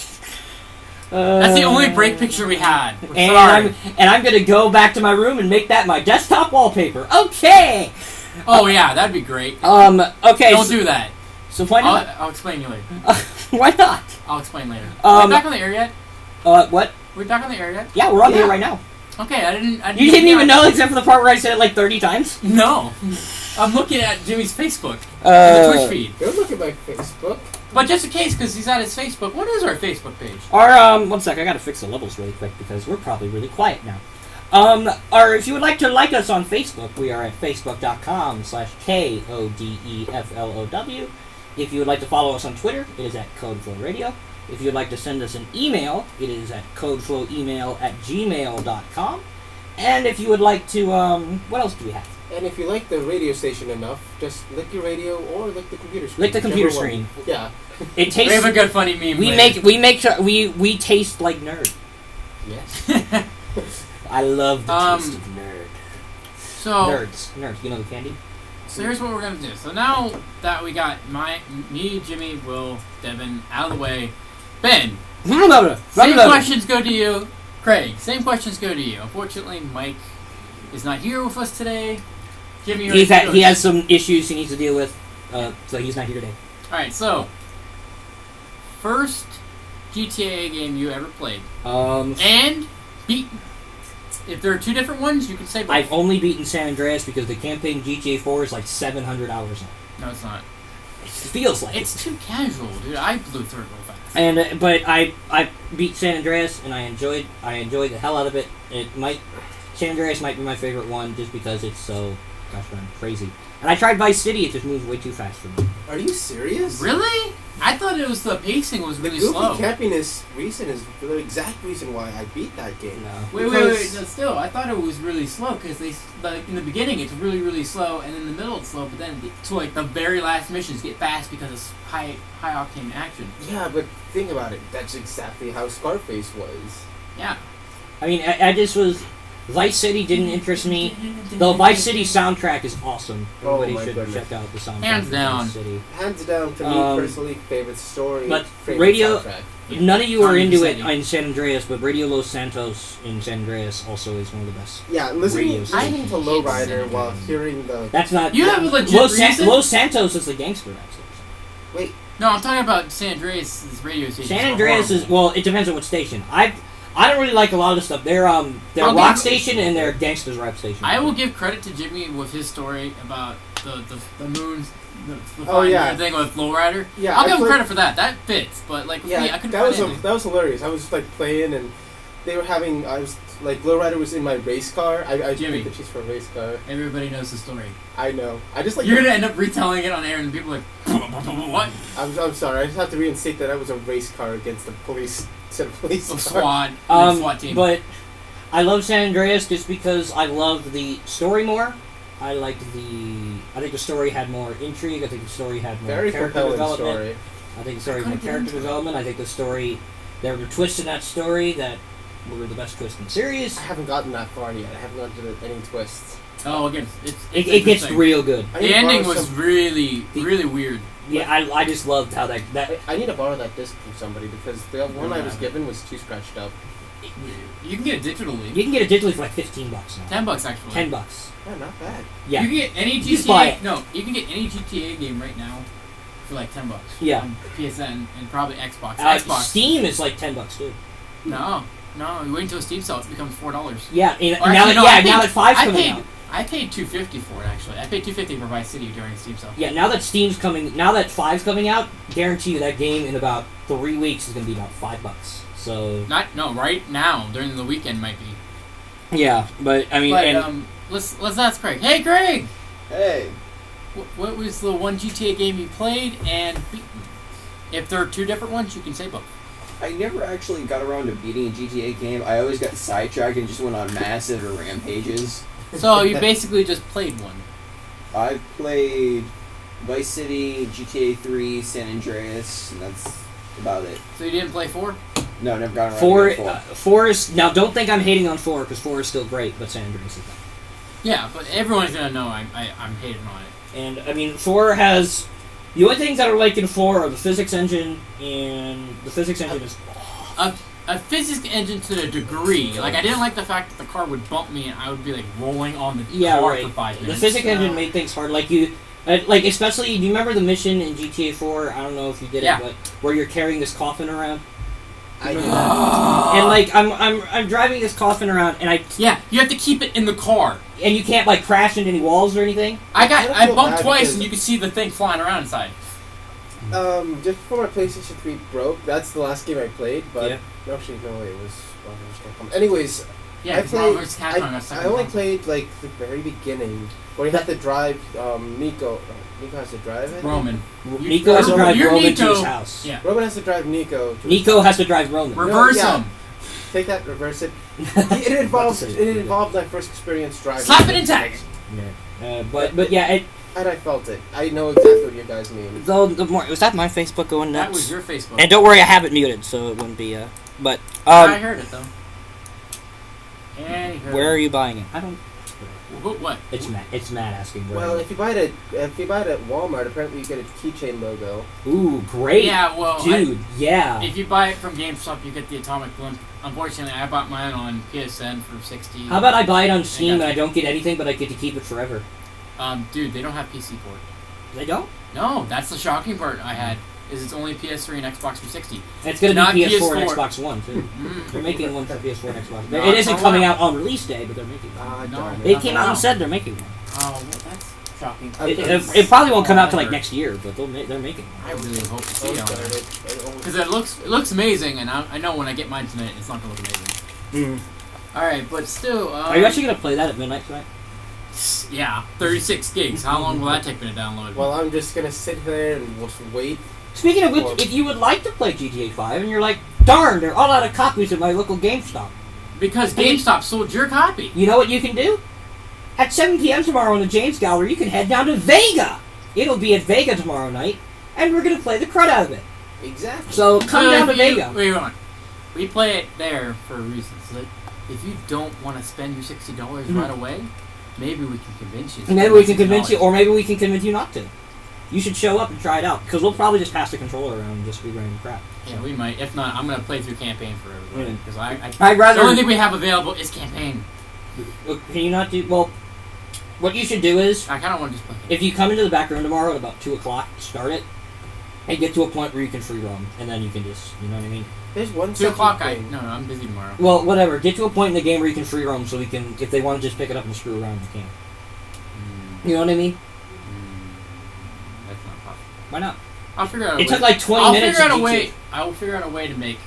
That's the only break picture we had. We're And sorry. I'm gonna go back to my room and make that my desktop wallpaper. Okay! Oh yeah, that'd be great. Okay. Don't do that. So why not? I'll explain you later. Why not? I'll explain later. Are we back on the air yet? What? We're back on the air yet? Yeah, we're on here right now. Okay, I didn't You didn't even know except for the part where I said it like 30 times? No. I'm looking at Jimmy's Facebook. The Twitch feed. Don't look at my Facebook. But just in case, because he's at his Facebook, what is our Facebook page? One sec, I gotta fix the levels really quick because we're probably really quiet now. Or if you would like to like us on Facebook, we are at facebook.com/KODEFLOW. If you would like to follow us on Twitter, it is at CodeFlowRadio. If you would like to send us an email, it is at codeflowemail@gmail.com. And if you would like to, what else do we have? And if you like the radio station enough, just lick your radio or lick the computer screen. Lick the computer Whichever screen. one. Yeah. It tastes. We have a good funny meme. We we taste like nerd. Yes. I love the taste of nerd. So Nerds. You know the candy? So here's what we're gonna do. So now that we got me, Jimmy, Will, Devin out of the way, Ben. Same questions go to you, Craig. Same questions go to you. Unfortunately, Mike is not here with us today. Jimmy, he has some issues he needs to deal with, so he's not here today. All right. So first GTA game you ever played, and beaten. If there are two different ones, you can say both. I've only beaten San Andreas because the campaign GTA 4 is like 700 hours long. No, it's not. It feels like it's too casual, dude. I blew through it real fast. And but I beat San Andreas and I enjoyed the hell out of it. San Andreas might be my favorite one just because it's so gosh darn crazy. And I tried Vice City; it just moves way too fast for me. Are you serious? Really? I thought it was the pacing was really the slow. goofy campiness reason is the exact reason why I beat that game. No. Wait. No, still, I thought it was really slow because in the beginning it's really, really slow, and in the middle it's slow, but then to like the very last missions get fast because it's high octane action. Yeah, but think about it. That's exactly how Scarface was. Yeah. I mean, I just was. Vice City didn't interest me. The Vice City soundtrack is awesome. Everybody should check out the soundtrack. Hands down. Vice City. Hands down, to me personally, favorite story. But favorite Radio, soundtrack. none of you are into it in San Andreas, but Radio Los Santos in San Andreas also is one of the best. Yeah, listening to Lowrider while hearing the. That's not. You have a legit reason? Los Santos is the gangster rap station. Wait. No, I'm talking about San Andreas' radio station. San Andreas is it depends on what station. I don't really like a lot of the stuff. They're rock station and they're gangsters rap station. I will give credit to Jimmy with his story about the moons, the thing with Lowrider. Yeah, I'll give him credit for that. That fits, but like with me, I couldn't find anything. That was hilarious. I was like playing and they were having. I was like Lowrider was in my race car. I Jimmy, think that she's for a race car. Everybody knows the story. I know. I just like. You're gonna end up retelling it on air, and people are like, what? I'm sorry. I just have to reinstate that I was a race car against the police. SWAT team. But I love San Andreas just because I love the story more. I think the story had more intrigue. I think the story had more character development. Story. I think the story had more character development. I think the story, there were twists in that story that were the best twists in the series. I haven't gotten that far yet. I haven't gotten to any twists. Oh, again, it gets real good. The ending was really weird. Yeah, I just loved how that. I need to borrow that disc from somebody because the one I was given was too scratched up. You can get it digitally. You can get it digitally for like $15 now. $10 actually. $10. Yeah, not bad. Yeah. You can get any GTA. No, you can get any GTA game right now for like $10. Yeah. On PSN and probably Xbox. Steam is like $10 too. No, you wait until Steam sells, it becomes $4. Yeah, now that 5's coming out. I paid $250 for it actually. I paid $250 for Vice City during Steam sale. Yeah, now that 5's coming out, guarantee you that game in about 3 weeks is going to be about $5. So right now during the weekend might be. Yeah, but I mean, let's ask Craig. Hey, Craig. Hey. What was the one GTA game you played and beaten? If there are two different ones, you can say both. I never actually got around to beating a GTA game. I always got sidetracked and just went on massive rampages. So you basically just played one. I've played Vice City, GTA 3, San Andreas, and that's about it. So you didn't play 4? No, never got around Four, to 4. 4 is now. Don't think I'm hating on 4 because 4 is still great, but San Andreas is better. Yeah, but everyone's gonna know I'm hating on it. And I mean, 4 has the only things that are like in 4 are the physics engine, and the physics engine is A physics engine to a degree. Like, I didn't like the fact that the car would bump me and I would be like rolling on the car for 5 minutes. The physics engine made things hard. Like like especially. Do you remember the mission in GTA 4? I don't know if you did it, but where you're carrying this coffin around. I did. And like I'm driving this coffin around, and you have to keep it in the car, and you can't like crash into any walls or anything. I bumped twice, and you could see the thing flying around inside. Just before my PlayStation 3 broke, that's the last game I played. But actually, no, it was Marvel's Capcom. Anyways, yeah, I only played like the very beginning where you have to drive Nico. Nico has to drive it. Roman. Nico has to drive Roman to his house. Yeah. Roman has to drive Nico. Nico has to drive Roman. Reverse him. Take that, reverse it. It involved my first experience driving. Slap it in tag. Yeah. But yeah, and I felt it. I know exactly what you guys mean. Though was that my Facebook going nuts? That was your Facebook. And don't worry, I have it muted, so it wouldn't be. But I heard it though. Where are you buying it? I don't. What? It's Matt asking. Well, if you buy it at Walmart, apparently you get a keychain logo. Ooh, great! Yeah, well, dude, yeah. If you buy it from GameStop, you get the Atomic Blimp. Unfortunately, I bought mine on PSN for $60. How about I buy it on Steam and I don't get anything, but I get to keep it forever? Dude, they don't have PC port. They don't? No, that's the shocking part I had. Is it's only PS3 and Xbox 360. It's going to be PS4 and Xbox One, too. They're making one for PS4 and Xbox One. It isn't coming out on release day, but they're making one. No, they came out and said they're making one. Oh, well, that's shocking. It probably won't come out till like next year, but they're making one. I really hope to see it. Because it looks amazing, and I know when I get mine tonight, it's not going to look amazing. Alright, but still... Are you actually going to play that at midnight tonight? Yeah, 36 gigs. How long will that take me to download? Well, I'm just going to sit there and just wait. Speaking of which, if you would like to play GTA 5 and you're like, darn, they're all out of copies at my local GameStop. Because GameStop sold your copy. You know what you can do? At 7 p.m. tomorrow in the James Gallery, you can head down to Vega. It'll be at Vega tomorrow night, and we're going to play the crud out of it. Exactly. So come down to Vega. Wait on. We play it there for a reason. So that if you don't want to spend your $60 right away, maybe we can convince you. Maybe we can convince you, or maybe we can convince you not to. You should show up and try it out, because we'll probably just pass the controller around and just be random crap. Yeah, we might. If not, I'm going to play through campaign for everybody. Because I'd rather... The only thing we have available is campaign. Can you not do... Well, what you should do is... I kind of want to just play if you come into the back room tomorrow at about 2 o'clock, start it, and get to a point where you can free roam, and then you can just... You know what I mean? There's one 2 o'clock, No, I'm busy tomorrow. Well, whatever. Get to a point in the game where you can free roam, so we can... If they want to just pick it up and screw around, you can. You know what I mean? That's not possible. Why not? I'll figure out a way. It took like 20 minutes. I will figure out a way to make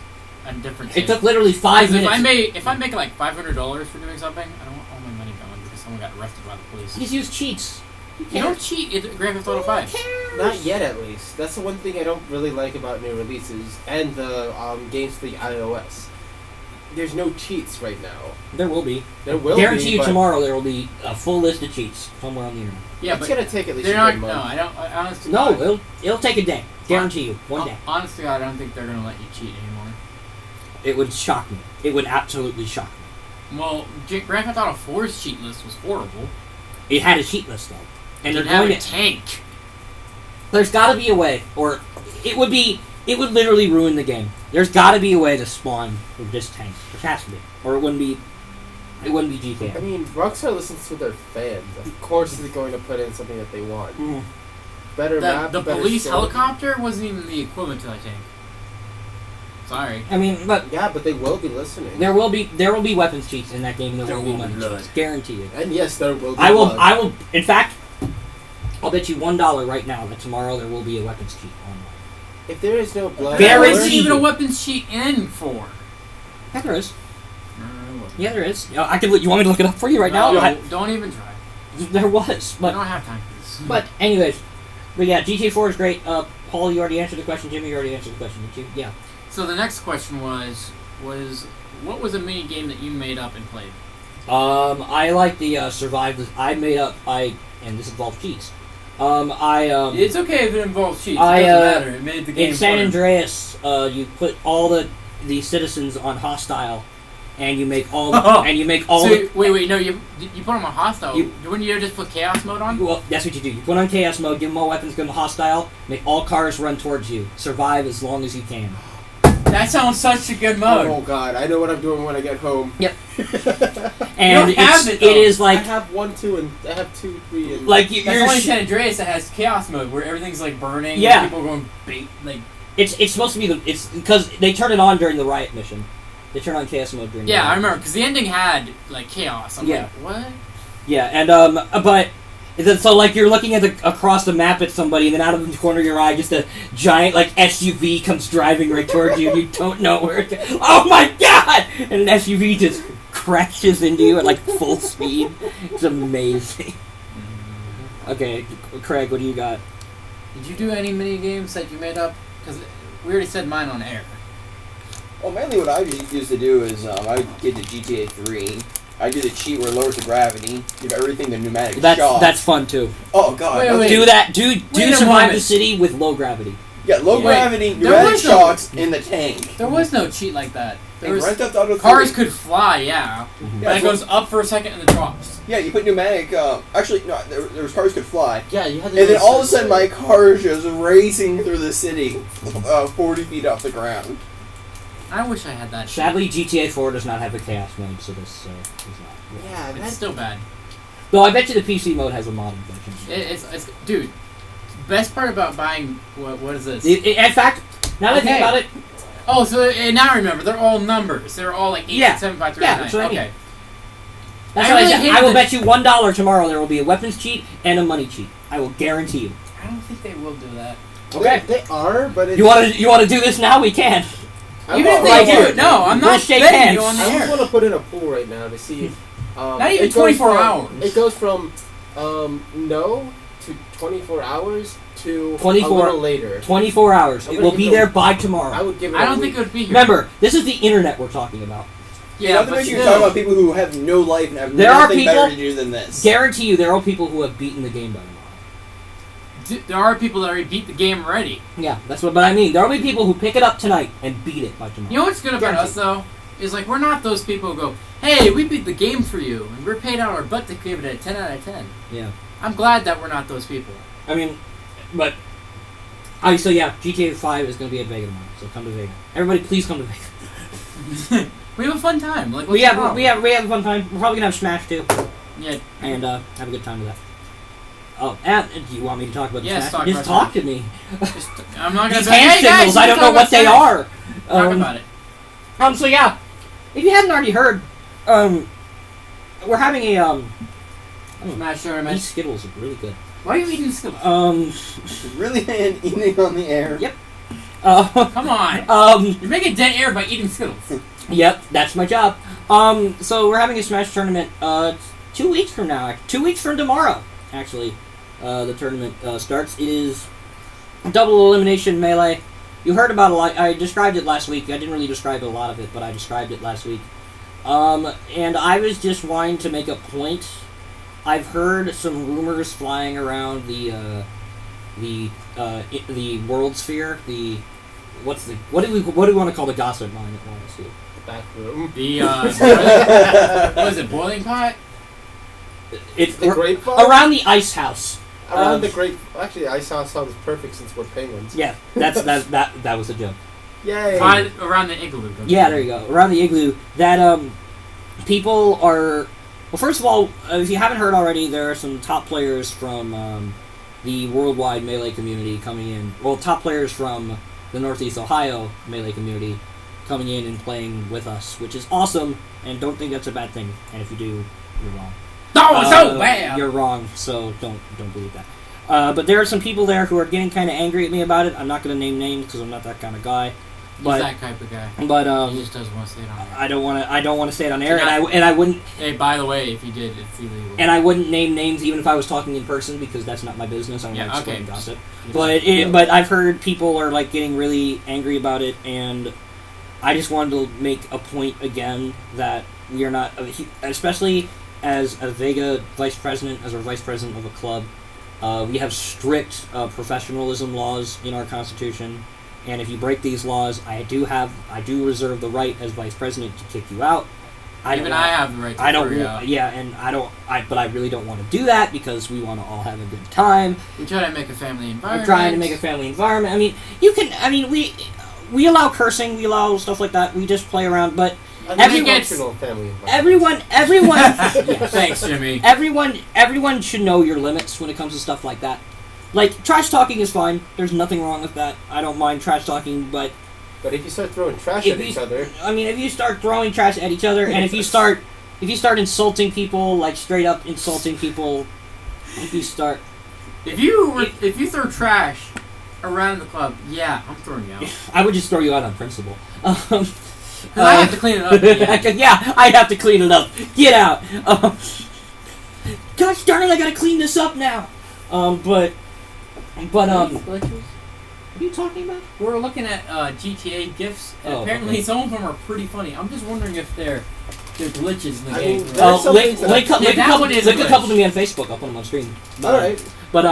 a difference. It took literally 5 minutes. If I make like $500 for doing something, I don't want all my money gone because someone got arrested by the police. Just use cheats. You don't cheat in Grand Theft Auto 5. Not yet, at least. That's the one thing I don't really like about new releases and the games for the iOS. There's no cheats right now. There will be. There will Guarantee be, you tomorrow there will be a full list of cheats somewhere on the internet. Yeah, it's gonna take at least a month. No, I don't. Honestly, no, it'll take a day. Guarantee you, one day. Honestly, I don't think they're gonna let you cheat anymore. It would shock me. It would absolutely shock me. Well, Grand Theft Auto 4's cheat list was horrible. It had a cheat list though, and they're going to tank. There's got to be a way, or it would literally ruin the game. There's got to be a way to spawn with this tank. There has to be, or it wouldn't be GTA. I mean, Rockstar listens to their fans. Of course, they're going to put in something that they want. Better map. The better police story. helicopter wasn't even the equivalent to that tank. Sorry. I mean, but but they will be listening. There will be weapons cheats in that game. There will be money cheats. Guarantee you. And yes, there will be. I will. In fact, I'll bet you $1 right now that tomorrow there will be a weapons cheat online. If there is no blood, there isn't even a weapons cheat in 4. Yeah, there is. Yeah, there is. You want me to look it up for you right now? Don't even try. There was, but I don't have time for this. But anyways, yeah, GTA 4 is great. Paul, you already answered the question. Jimmy, you already answered the question, didn't you? Yeah. So the next question was what was a mini game that you made up and played? I like the survive. And this involves cheats. It's okay if it involves cheats. It I, doesn't matter. It made the game in San fun. Andreas, you put all the citizens on hostile, and you make all wait, no, you put them on hostile. Wouldn't you just put chaos mode on? Well, that's what you do. You put on chaos mode, give them all weapons, give them hostile, make all cars run towards you. Survive as long as you can. That sounds such a good mode. Oh god, I know what I'm doing when I get home. Yep. And it is like I have 1, 2, and I have 2, 3, and like That's you're only San Andreas that has chaos mode where everything's like burning. Yeah. And people are going like. it's supposed to be it's because they turn it on during the riot mission. They turn on chaos mode during. Yeah, the I riot remember because the ending had like chaos. I'm Yeah. like, what? Yeah, and but so like you're looking at across the map at somebody, and then out of the corner of your eye, just a giant like SUV comes driving right towards you, and you don't know where it goes. Oh my god! And an SUV just crashes into you at like full speed. It's amazing. Okay, Craig, what do you got? Did you do any mini games that you made up? Because we already said mine on air. Well, mainly what I used to do is I would get to GTA 3. I did a cheat where it lowers the gravity, give everything the pneumatic shock. That's fun too. Oh god. Wait. Do that. Do Wait a survive moment. the city with low gravity. Yeah, low Wait, gravity, there pneumatic was no- shocks in the tank. There was no cheat like that. There In was, Grand Theft Auto 3, cars could fly, yeah. Yeah, And it goes up for a second and then drops. Yeah, you put pneumatic. Actually, no, there was cars could fly. yeah, you had to. And then all of a sudden, my car is just racing through the city, 40 feet off the ground. I wish I had that. Sadly, GTA 4 does not have a chaos mode, so this is not. Yeah, It's that's still bad. Though I bet you the PC mode has a modded version. It's dude. Best part about buying what is this? In fact, now that I think Okay. about it, Oh, so now I remember they're all numbers. They're all like 8, Yeah. 7, 5, 3, Yeah, 9. that's what I mean. Okay. that's I what really I said. hated I will the- bet you $1 tomorrow there will be a weapons cheat and a money cheat. I will guarantee you. I don't think they will do that. Okay. They are, but it's, You want to do this now? We can. I Even if want- they right do here. it, no, I'm We'll not shake betting hands. you on the I just air. want to put in a poll right now to see. Not even it goes 24 from- hours. It goes from no to 24 hours to 24 a little later. 24 hours. I'm It gonna will be give it a- there by I tomorrow. would give it. I a don't week. think it would be here. Remember, this is the internet we're talking about. yeah, Not to but mention you're still. talking about people who have no life and have There are nothing better people- to do than this. Guarantee you there are people who have beaten the game by tomorrow. There are people that already beat the game already. Yeah, that's what. But I mean, there will be people who pick it up tonight and beat it by tomorrow. You know what's good about us though is like we're not those people who go, "Hey, we beat the game for you, and we're paid out our butt to give it a 10 out of 10." Yeah. I'm glad that we're not those people. I mean, but so yeah, GTA 5 is going to be at Vega tomorrow. So come to Vega. Everybody, please come to Vega. We have a fun time. Like We what's the have problem? we have a fun time. We're probably gonna have Smash too, Yeah. and have a good time with that. Oh, and do you want me to talk about the Yes, Smash? talk Just about talk to me. Just, I'm not gonna These say, hand "Hey guys, signals, I don't know what they are. Talk about it. So yeah, if you hadn't already heard, we're having a Smash tournament. these Skittles are really good. Why are you eating Skittles? Really, man, eating on the air. Yep. Come on. You're making dead air by eating Skittles. Yep, that's my job. So we're having a Smash tournament 2 weeks from now. 2 weeks from tomorrow, actually. The tournament starts. It is double elimination melee. You heard about a lot. I described it last week. I didn't really describe a lot of it, but I described it last week. And I was just wanting to make a point. I've heard some rumors flying around the world sphere. What do we want to call the gossip mine? Honestly, Back room. The what is it? Boiling pot? it's The grape farm? around the ice house. Around the grape. Actually, I saw sounds perfect since we're penguins. Yeah, that was a joke. Yay. Around the igloo. Yeah, there you go. Around the igloo, that people are. Well, first of all, if you haven't heard already, there are some top players from the worldwide Melee community coming in. Well, top players from the Northeast Ohio Melee community coming in and playing with us, which is awesome. And don't think that's a bad thing. And if you do, you're wrong. Oh, it's so bad. You're wrong. So don't believe that. But there are some people there who are getting kind of angry at me about it. I'm not going to name names because I'm not that kind of guy. But, He's that type of guy. But He just doesn't want to say it on air. I don't want to say it on air, and I wouldn't. Hey, by the way, if you did, it's illegal. And I wouldn't name names even if I was talking in person because that's not my business. I don't want to explain gossip. But I've heard people are like getting really angry about it, and I just wanted to make a point again that we are not, especially as a Vega vice president, as our vice president of a club, we have strict professionalism laws in our constitution, and if you break these laws, I do reserve the right as vice president to kick you out. I have the right to kick you out. Yeah, and but I really don't want to do that because we want to all have a good time. We try to make a family environment. We're trying to make a family environment. I mean, we allow cursing, we allow stuff like that. We just play around, but everyone, yeah, thanks, Jimmy. Everyone should know your limits when it comes to stuff like that. Like, trash talking is fine. There's nothing wrong with that. I don't mind trash talking, but if you start throwing trash at each other, I mean, if you start throwing trash at each other, and if you start insulting people, like straight up insulting people, if you throw trash around the club, yeah, I'm throwing you out. I would just throw you out on principle. I have to clean it up. Yeah, I have to clean it up. Get out. Gosh darn it, I gotta clean this up now. But what are you talking about? We're looking at GTA GIFs, and apparently some of them are pretty funny. I'm just wondering if they're glitches in the game. Link a couple to me on Facebook. I'll put them on screen. Alright. But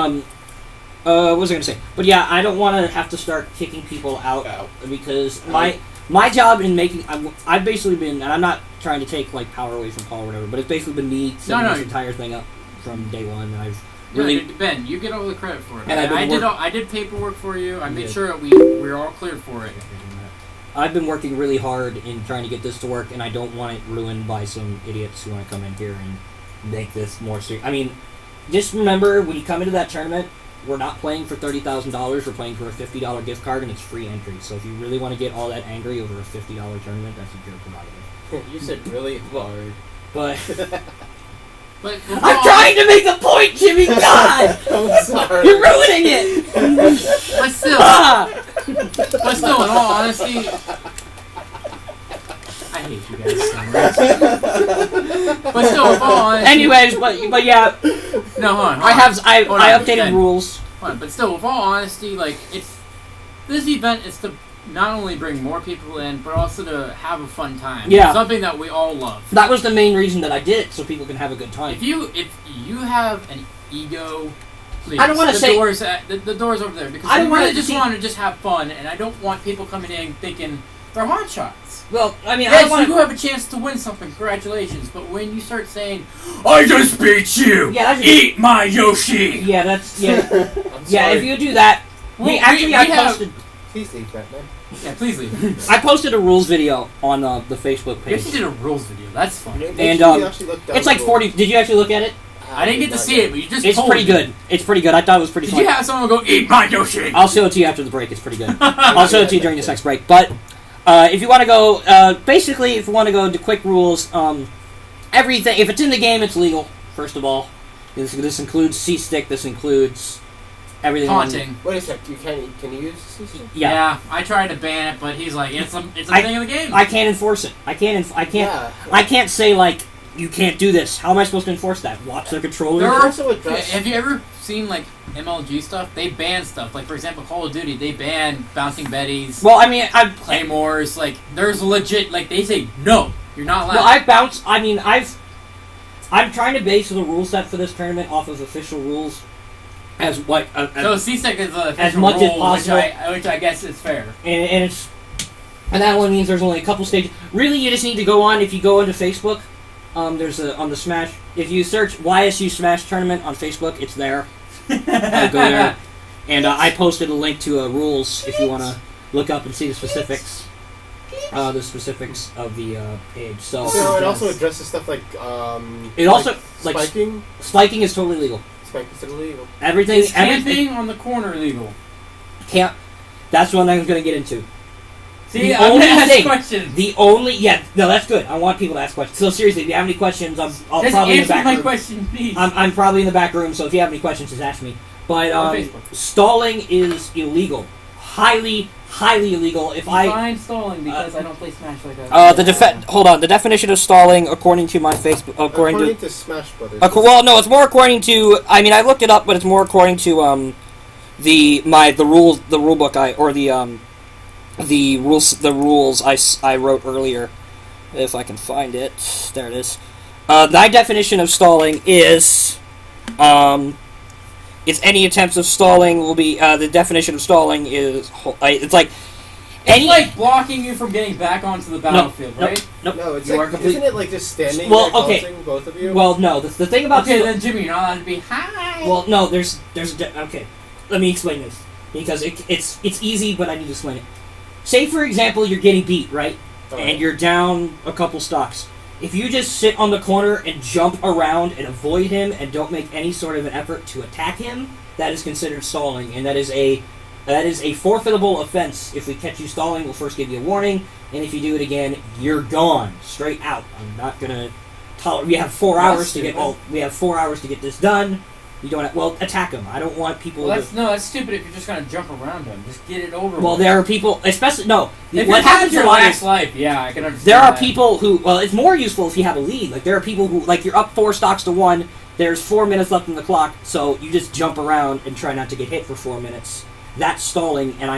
what was I gonna say? But yeah, I don't want to have to start kicking people out because my job in making I've basically been, and I'm not trying to take like power away from Paul or whatever, but it's basically been me setting this entire thing up from day one, and I've really Ben, you get all the credit for it. And I did paperwork for you. I made sure that we're all cleared for it. I've been working really hard in trying to get this to work, and I don't want it ruined by some idiots who want to come in here and make this more serious. I mean, just remember, when you come into that tournament, we're not playing for $30,000. We're playing for a $50 gift card, and it's free entry. So if you really want to get all that angry over a $50 tournament, that's a joke about it. You said really hard. But I'm trying to make the point, Jimmy! God! I'm sorry. You're ruining it! But still, in all honesty, I hate you guys so much. But still, in all honesty... Anyways, but yeah... No, hold on. I updated rules. But still, with all honesty, like, this event is to not only bring more people in, but also to have a fun time. Yeah. Something that we all love. That was the main reason that I did it, so people can have a good time. If you have an ego, please. I don't want to say... The door's over there, because I really just want to just have fun, and I don't want people coming in thinking they're hot shots. Well, I mean, yes, you have a chance to win something, congratulations, but when you start saying, I just beat you! Yeah, eat my Yoshi! Yeah, that's... Yeah, yeah, if you do that... I posted... Please leave, Batman. Yeah, please leave. I posted a rules video on the Facebook page. You actually did a rules video. That's fun. And it's like 40. Did you actually look at it? I didn't get to see it, but you just. It's pretty good. It's pretty good. I thought it was pretty. Did you have someone go eat my Yoshi? I'll show it to you after the break. It's pretty good. I'll show it to you during this next break. But if you want to go, basically, if you want to go into quick rules, everything. If it's in the game, it's legal. First of all, this includes C-stick. This includes. Everything. Taunting. Wait a sec. Can you use CC? Yeah. I tried to ban it, but he's like, it's a thing of the game. I can't enforce it. I can't say like you can't do this. How am I supposed to enforce that? Watch the controller. Have you ever seen like MLG stuff? They ban stuff. Like for example, Call of Duty, they ban bouncing betties. Well, I mean, claymores. Like there's legit. Like they say no, you're not allowed. Well, I'm trying to base the rule set for this tournament off of official rules. So C-Sec is the as much rule, as possible, which I guess is fair. And that one means there's only a couple stages. Really, you just need to go on. If you go into Facebook, there's on the Smash. If you search YSU Smash Tournament on Facebook, it's there. Go there, and I posted a link to rules if you want to look up and see the specifics. The specifics of the page. So it also addresses stuff like spiking. Spiking is totally legal. Is illegal. Everything on the corner illegal. That's what I'm going to get into. See, I'm going to ask questions. That's good. I want people to ask questions. So seriously, if you have any questions, I'll just probably in the back room. My question, please. I'm probably in the back room, so if you have any questions, just ask me. But stalling is illegal. Highly illegal. Define stalling because I don't play Smash like that. Hold on. The definition of stalling, according to my Facebook, according to Smash Brothers. Well, no, it's more according to. I mean, I looked it up, but it's more according to the rule book the rules I wrote earlier. If I can find it. There it is. My definition of stalling is, if any attempts of stalling will be, the definition of stalling is, it's like, It's like blocking you from getting back onto the battlefield, right? Nope. No, it's You are like, complete- isn't it like just standing Well, there okay. taunting both of you? Well, no, the thing about... Okay, then Jimmy, you're not allowed to be hi. Well, no, there's okay. Let me explain this, because it's easy, but I need to explain it. Say, for example, you're getting beat, right? And you're down a couple stocks. If you just sit on the corner and jump around and avoid him and don't make any sort of an effort to attack him, that is considered stalling, and that is a forfeitable offense. If we catch you stalling, we'll first give you a warning, and if you do it again, you're gone, straight out. I'm not gonna tolerate. We have 4 hours to get We have 4 hours to get this done. You don't attack them. I don't want people. Well, that's stupid. If you're just gonna jump around them, just get it over. Well, with. there are people, especially If what happens your a lot last is life, yeah, I can understand. there are that. people who. Well, it's more useful if you have a lead. Like there are people who, like, you're up 4 stocks to 1. There's 4 minutes left on the clock, so you just jump around and try not to get hit for 4 minutes. That's stalling, and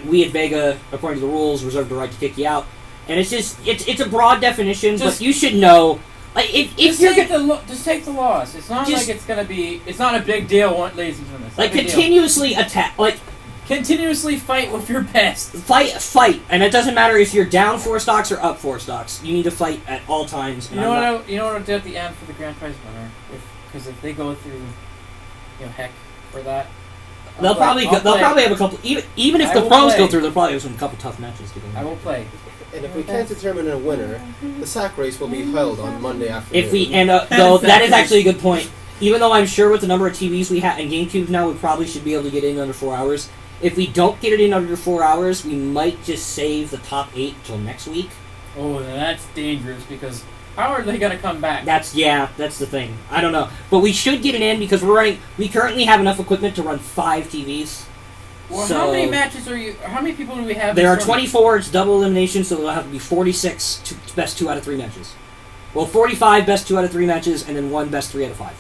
we at Vega, according to the rules, reserve the right to kick you out. And it's just it's a broad definition, but you should know. Like if you're just take the loss. It's not like it's gonna be. It's not a big deal, ladies and gentlemen. Like continuously attack, like continuously fight with your best. Fight, and it doesn't matter if you're down 4 stocks or up 4 stocks. You need to fight at all times. You know what I'll do at the end for the grand prize winner, because if they go through, heck for that. They'll probably have a couple. Even if the pros go through, they'll probably have a couple tough matches to go. I will play. And if we can't determine a winner, the sack race will be held on Monday afternoon. If we though that is actually a good point. Even though I'm sure with the number of TVs we have and GameCubes now, we probably should be able to get in under 4 hours. If we don't get it in under 4 hours, we might just save the top 8 till next week. Oh, that's dangerous because how are they gonna come back? That's the thing. I don't know, but we should get it in because we currently have enough equipment to run 5 TVs. Well, how many matches how many people do we have? There are 24. It's double elimination, so there'll have to be 46 best 2 out of 3 matches. Well, 45 best 2 out of 3 matches, and then 1 best 3 out of 5.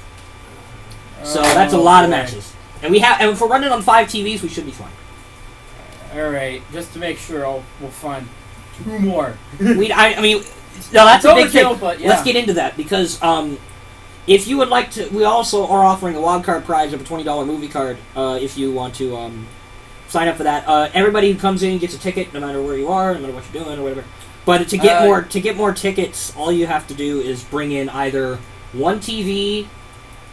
So that's a lot of matches. And if we're running on 5 TVs, we should be fine. All right, just to make sure, we'll find 2 more. I mean, no, that's a big thing. But yeah. Let's get into that because if you would like to, we also are offering a wild card prize of a $20 movie card if you want to sign up for that. Everybody who comes in gets a ticket, no matter where you are, no matter what you're doing or whatever. But to get more tickets, all you have to do is bring in either 1 TV,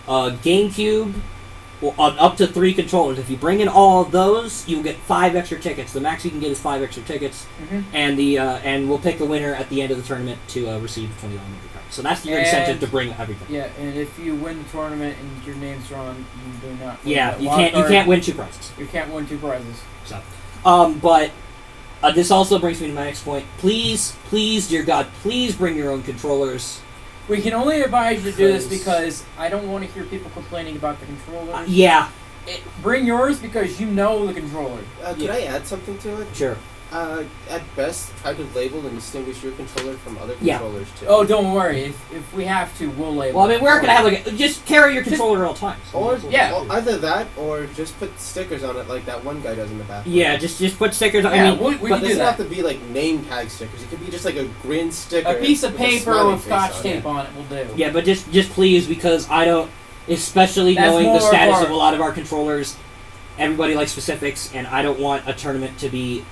GameCube, or up to 3 controllers. If you bring in all of those, you get 5 extra tickets. The max you can get is 5 extra tickets, and we'll pick a winner at the end of the tournament to receive the $20 movie card. So that's your incentive to bring everything. Yeah, and if you win the tournament and your name's drawn, you do not. Yeah, you can't win 2 prizes. You can't win 2 prizes. So, but this also brings me to my next point. Please, dear God, please bring your own controllers. We can only advise you to do this because I don't want to hear people complaining about the controllers. Yeah. Bring yours because you know the controller. Can I add something to it? Sure. At best, try to label and distinguish your controller from other controllers too. Oh, don't worry. If we have to, we'll label. Well, I mean, we're gonna have just carry your controller at all times. Or either that, or just put stickers on it like that one guy does in the bathroom. Yeah, just put stickers on. Yeah, I mean, we but can it do doesn't that. have to be like name tag stickers. It could be just like a green sticker. A piece of paper with scotch on tape on it will do. Yeah, but just please, because I don't, especially That's knowing the more status of of a lot of our controllers, everybody likes specifics, and I don't want a tournament to be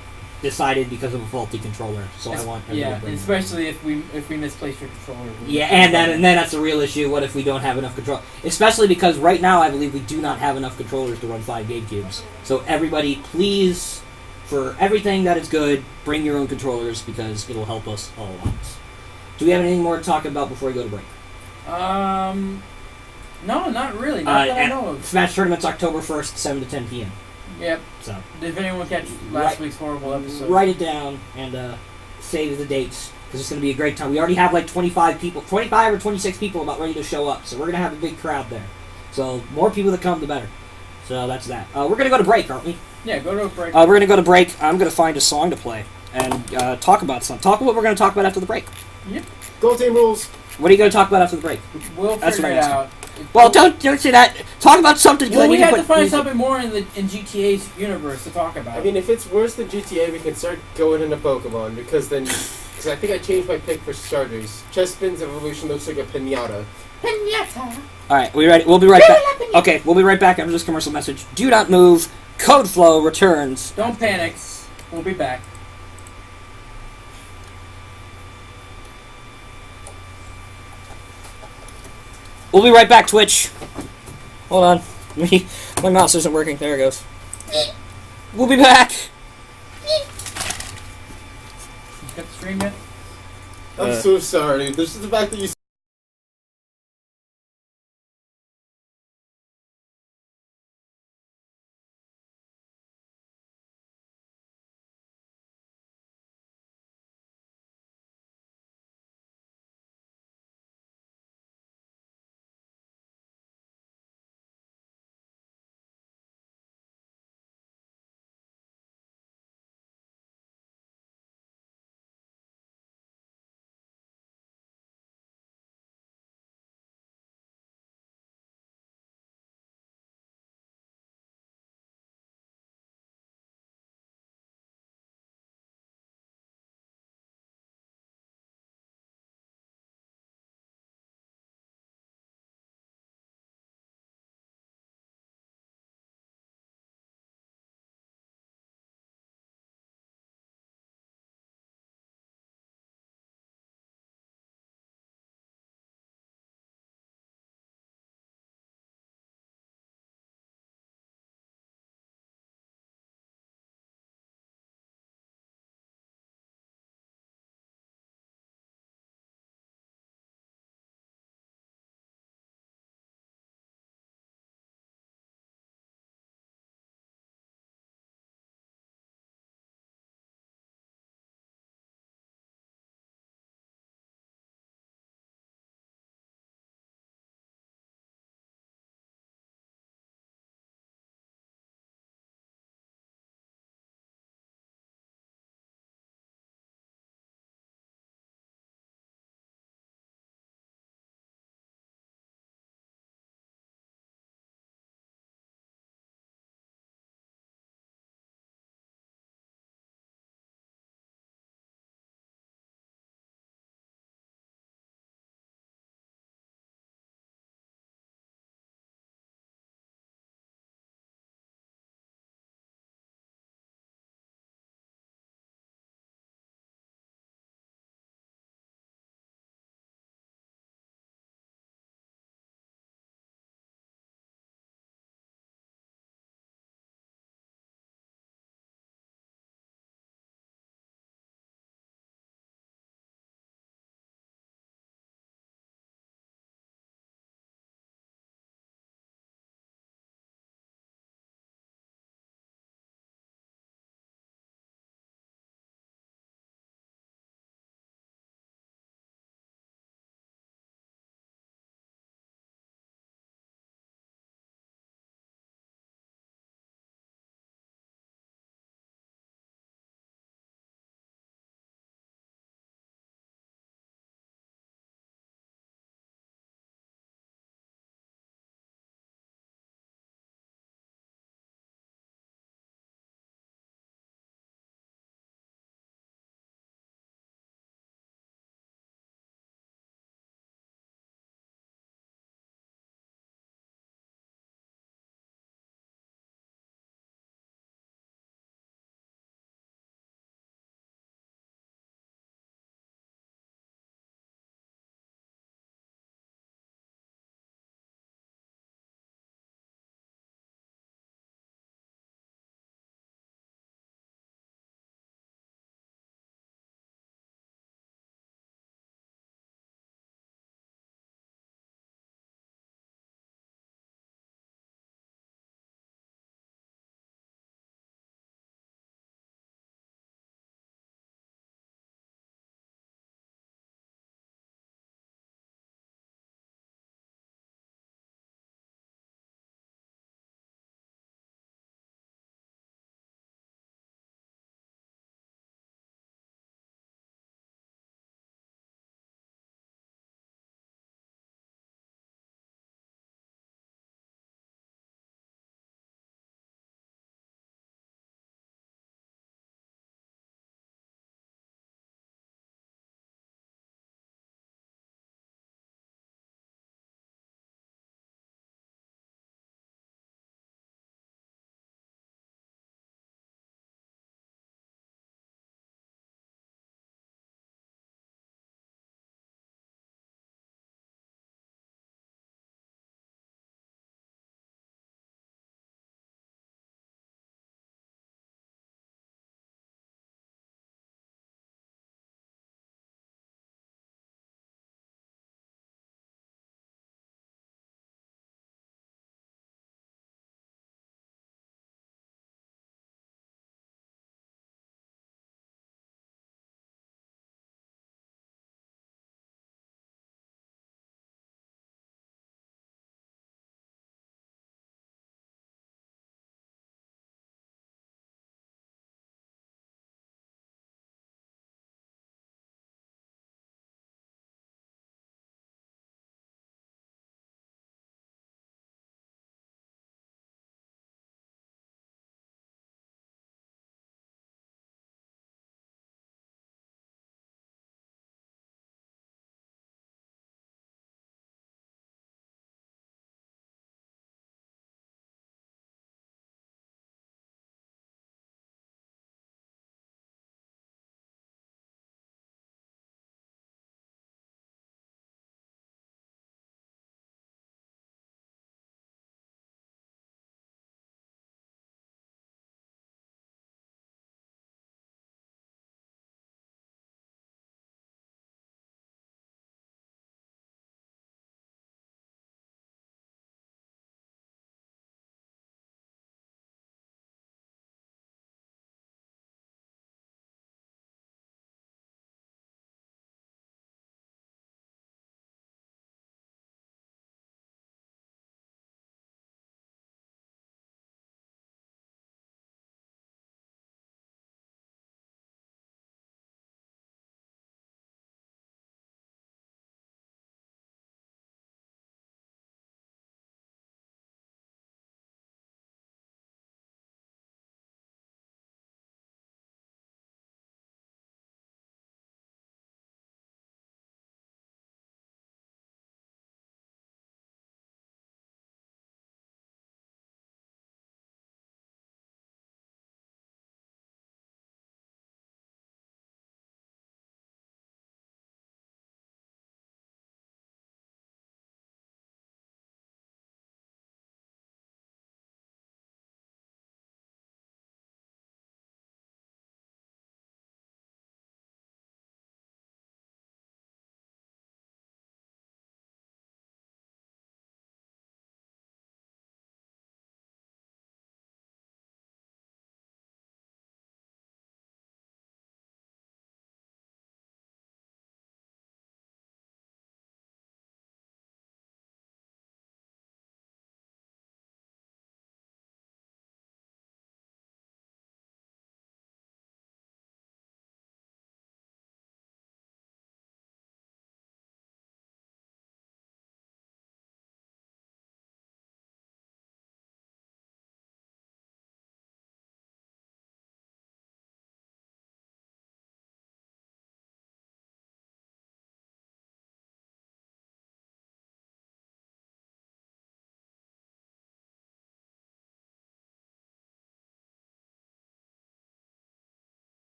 decided because of a faulty controller. So I want everybody to bring especially if we misplace your controller. Yeah, and then that's the real issue. What if we don't have enough control? Especially because right now I believe we do not have enough controllers to run 5 GameCubes. So everybody, please, for everything that is good, bring your own controllers because it'll help us all a lot. Do we have anything more to talk about before we go to break? No, not really. Not that I know of. Smash Tournament's October 1st, 7 to 10 p.m. Yep. So if anyone catch last week's horrible episode, write it down and save the dates because it's going to be a great time. We already have like 25 or 26 people about ready to show up, so we're going to have a big crowd there. So more people that come, the better. So that's that. We're going to go to break, aren't we? Yeah, go to a break. We're going to go to break. I'm going to find a song to play and talk about something. Talk about what we're going to talk about after the break. Yep. Gold team rules. What are you going to talk about after the break? We'll figure it out. Well, don't say that. Talk about something. Well, we have have to find something more in GTA's universe to talk about. I mean, if it's worse than GTA, we can start going into Pokemon because I think I changed my pick for starters. Chespin's evolution looks like a pinata. Pinata. All right, we ready? We'll be right back. Okay, we'll be right back after this commercial message. Do not move. Code Flow returns. Don't panic. We'll be back. We'll be right back, Twitch. Hold on. My mouse isn't working. There it goes. We'll be back. You got the stream yet? I'm so sorry. This is the fact that you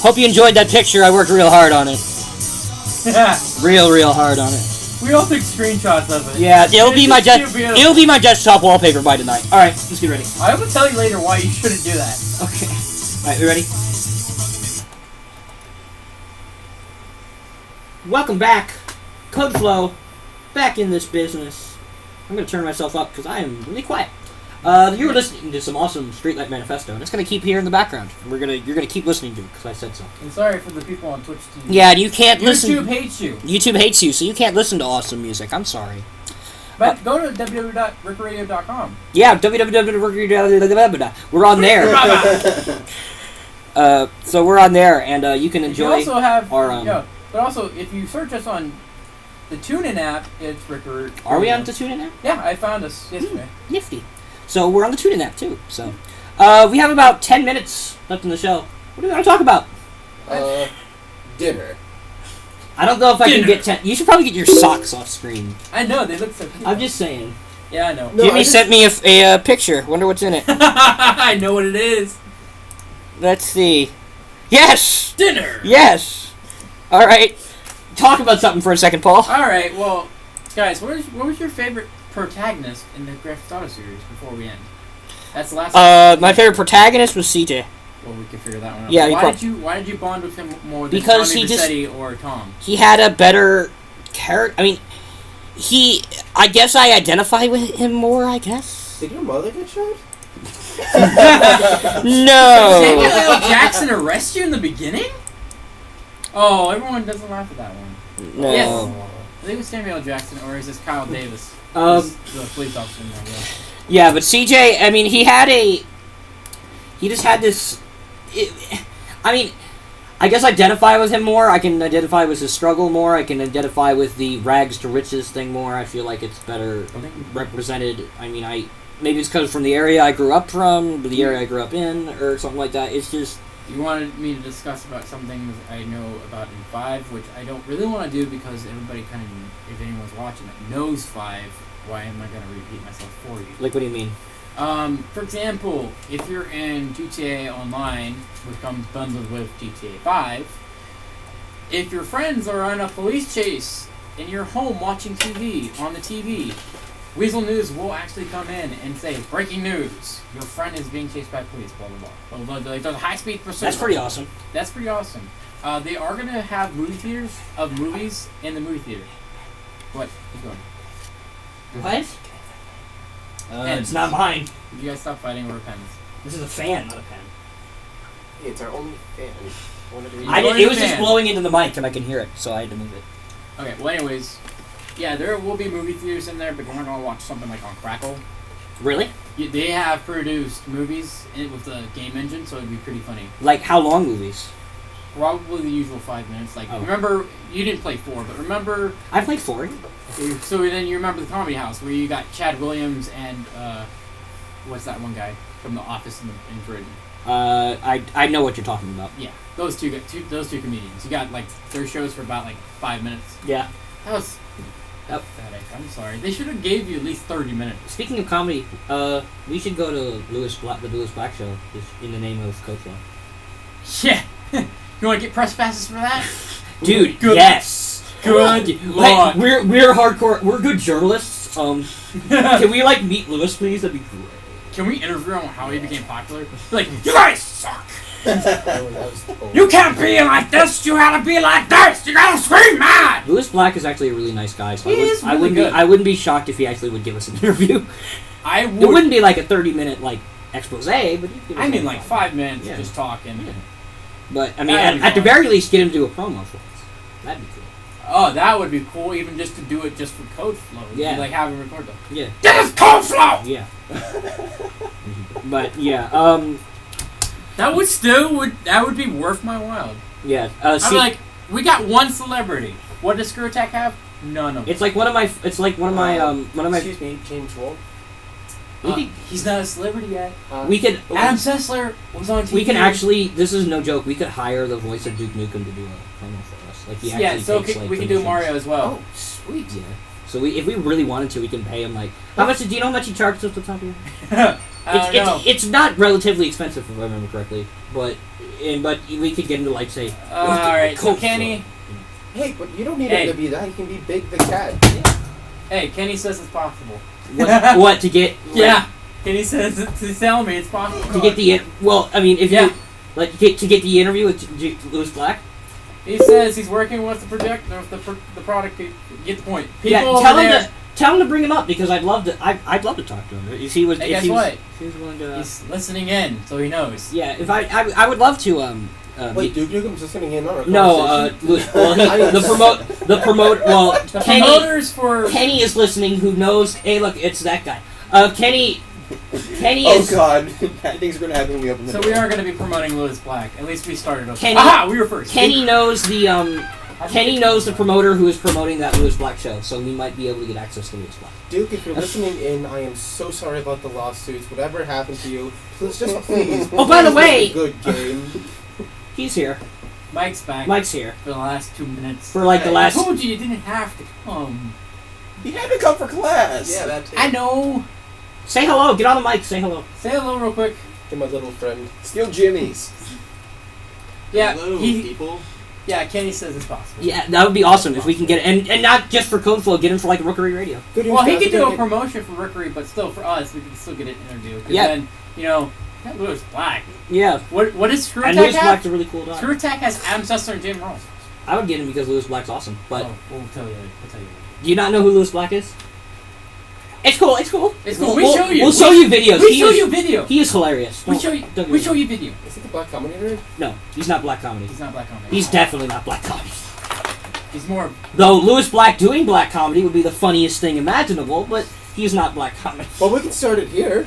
Hope you enjoyed that picture. I worked real hard on it. Real hard on it. We all took screenshots of it. Yeah, it'll be my desktop wallpaper by tonight. All right, let's get ready. I will tell you later why you shouldn't do that. Okay. All right, we ready? Welcome back, CodeFlow, back in this business. I'm gonna turn myself up because I am really quiet. You were listening to some awesome Streetlight Manifesto, and it's gonna keep here in the background. And you're gonna keep listening to it because I said so. And sorry for the people on Twitch TV. Yeah, and you can't listen. YouTube hates you. YouTube hates you, so you can't listen to awesome music. I'm sorry. But go to www.rickradio.com. Yeah, www. We're on there. So we're on there, and you can enjoy. You also have our. But also, if you search us on the TuneIn app, it's Rick Radio. Are we on the TuneIn app? Yeah, I found us yesterday. Nifty. So we're on the TuneIn app too. So we have about 10 minutes left in the show. What do we want to talk about? Dinner. I don't know if I can get 10. You should probably get your socks off screen. I know, they look so cute. I'm just saying. Yeah, I know. No, Jimmy sent me a picture. Wonder what's in it. I know what it is. Let's see. Yes! Dinner! Yes! Alright. Talk about something for a second, Paul. Alright, well, guys, what was your favorite protagonist in the Grand Theft Auto series before we end? That's the last one. My favorite protagonist was CJ. Well, we can figure that one out. Yeah, why did you bond with him more than because Tommy he Vercetti or Tom? He had a better character. I mean, I guess I identify with him more, I guess. Did your mother get shot? No! Did Samuel L. Jackson arrest you in the beginning? Oh, everyone doesn't laugh at that one. No. Yes. I think it was Samuel L. Jackson, or is this Kyle Davis? The police officer in there, yeah, but CJ, I mean, he just had this. I mean, I guess identify with him more. I can identify with his struggle more. I can identify with the rags to riches thing more. I feel like it's better represented. I mean, maybe it's because from the area I grew up from, the area I grew up in, or something like that. It's just. You wanted me to discuss about some things I know about in 5, which I don't really want to do because everybody kind of, if anyone's watching it, knows 5. Why am I going to repeat myself for you? Like, what do you mean? For example, if you're in GTA Online, which comes bundled with GTA 5, if your friends are on a police chase in your home watching TV, on the TV, Weasel News will actually come in and say, breaking news, your friend is being chased by police, blah, blah, blah. There's a high-speed pursuit. That's pretty awesome. That's pretty awesome. They are going to have movie theaters of movies in the movie theater. What? Keep going. What? It's not mine. You guys stop fighting over pens. This is a fan, not a pen. Hey, it's our only fan. It was just blowing into the mic and I can hear it, so I had to move it. Okay, well anyways, yeah, there will be movie theaters in there, but we're not going to watch something like on Crackle. Really? Yeah, they have produced movies with the game engine, so it'd be pretty funny. Like how long movies? Probably the usual 5 minutes. Like, remember, you didn't play 4, but remember... I played 4. So then you remember the Comedy House, where you got Chad Williams and, what's that one guy from The Office in Britain? I know what you're talking about. Yeah, those two comedians. You got, like, their shows for about, like, 5 minutes. Yeah. That was... pathetic. I'm sorry. They should have gave you at least 30 minutes. Speaking of comedy, we should go to the Lewis Black show, just in the name of CodeFlow. Yeah! You want to get press passes for that? Dude, good. Yes! Good Like, we're hardcore, we're good journalists. Can we, like, meet Lewis, please? That'd be great. Can we interview him on how he became popular? Like, you guys suck! You can't be like this, you gotta be like this! You gotta scream mad! Lewis Black is actually a really nice guy, so I wouldn't be shocked if he actually would give us an interview. It wouldn't be like a 30-minute, like, expose, but he'd give us I mean, like 5 minutes just talking. Yeah. But, I mean, at the very least, get him to do a promo for us. That'd be cool. Oh, that would be cool, even just to do it just for CodeFlow. Yeah. Like, have him record them. Yeah. This is CodeFlow! Yeah. But, yeah, that would be worth my while. Yeah. I'm like, we got one celebrity. What does Screw Attack have? None of them. It's like one of my. Excuse me, James Wall. He's not a celebrity yet. We could. Adam Sessler was on TV. We can actually. This is no joke. We could hire the voice of Duke Nukem to do a promo for us. Like he actually takes, we can do Mario as well. Oh, sweet. Yeah. So if we really wanted to, we can pay him like. Do you know how much he charges off the top of your head? It's not relatively expensive if I remember correctly, but we could get into like say. All right, so Coke Kenny. Hey, but you don't need it to be that. You can be Big the Cat. Hey, Kenny says it's possible. What to get? Yeah, Kenny says he's telling me it's possible. To get the if you like to get the interview with Lewis Black. He says he's working with the product. Get the point. People tell him to bring him up because I'd love to. I'd love to talk to him. If he was, hey, guess what? If he was willing to. He's listening in, so he knows. Yeah, if I would love to. Wait, Duke Nukem's listening in on our no, the promoters for Kenny is listening. Who knows? Hey, look, it's that guy. Kenny is. Oh God, things are going to happen when we open the door. So we are going to be promoting Lewis Black. At least we started. We were first. Kenny knows the promoter who is promoting that Lewis Black show, so we might be able to get access to Lewis Black. Duke, if you're listening in, I am so sorry about the lawsuits. Whatever happened to you, please. Oh, by the way, good game. He's here. Mike's back. Mike's here for the last 2 minutes. For like the last. I told you didn't have to come. You had to come for class. Yeah, that's it. I know. Say hello. Get on the mic. Say hello. Say hello real quick. To my little friend. Steal Jimmy's. Yeah, hello, people. Yeah, Kenny says it's possible. Yeah, that would be awesome if we can get it. And not just for Code Flow, get him for like Rookery Radio. Well, he could do a promotion for Rookery, but still for us, we can still get an interview. Yeah. Then, Lewis Black. Yeah. What is Screw Attack? And Lewis Black's a really cool guy. Screw Attack has Adam Sessler and Jim Ross. I would get him because Lewis Black's awesome. But we'll tell you. Do you not know who Lewis Black is? It's cool. It's cool. We'll show you. We'll show you videos. He is hilarious. We show you video. Is he the Black Comedy nerd? No, he's not Black Comedy. He's not Black Comedy. He's definitely not Black Comedy. He's more. Though Lewis Black doing Black Comedy would be the funniest thing imaginable, but he's not Black Comedy. Well, we can start it here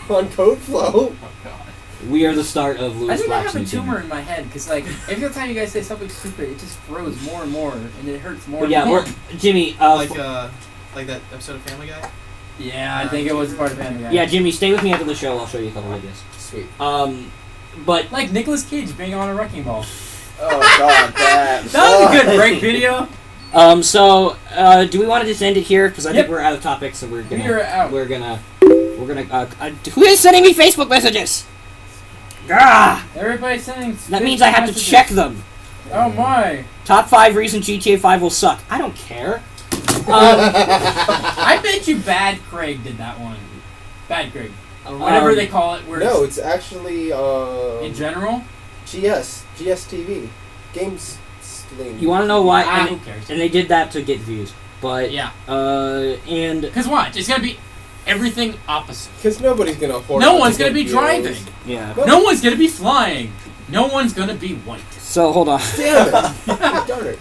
on Code Flow. Oh God. We are the start of Lewis Black's. I think I have a tumor in my head because, like, every time you guys say something stupid, it just grows more and more, and it hurts more. Yeah, and more. Jimmy. Like that episode of Family Guy. Yeah, I think it was part of Family Guy. Yeah, Jimmy, stay with me after the show. I'll show you a couple videos. Sweet. But like Nicolas Cage being on a wrecking ball. Oh God, that was a good break video. So, do we want to just end it here? Because I think we're out of topics, and we're gonna. We're gonna. Who is sending me Facebook messages? Gah! Everybody's sending. That means I have to check them. Oh my! Top 5 reasons GTA 5 will suck. I don't care. I bet you Bad Craig did that one. Bad Craig. Or whatever they call it. No, it's actually. In general? GSTV. Games. You want to know why? Who cares? And they did that to get views. But. Yeah. And. Because watch, it's going to be everything opposite. Because nobody's going to. No one's going to be driving. Yeah. No one's going to be flying. No one's going to be white. So, hold on. Damn it. Darn it.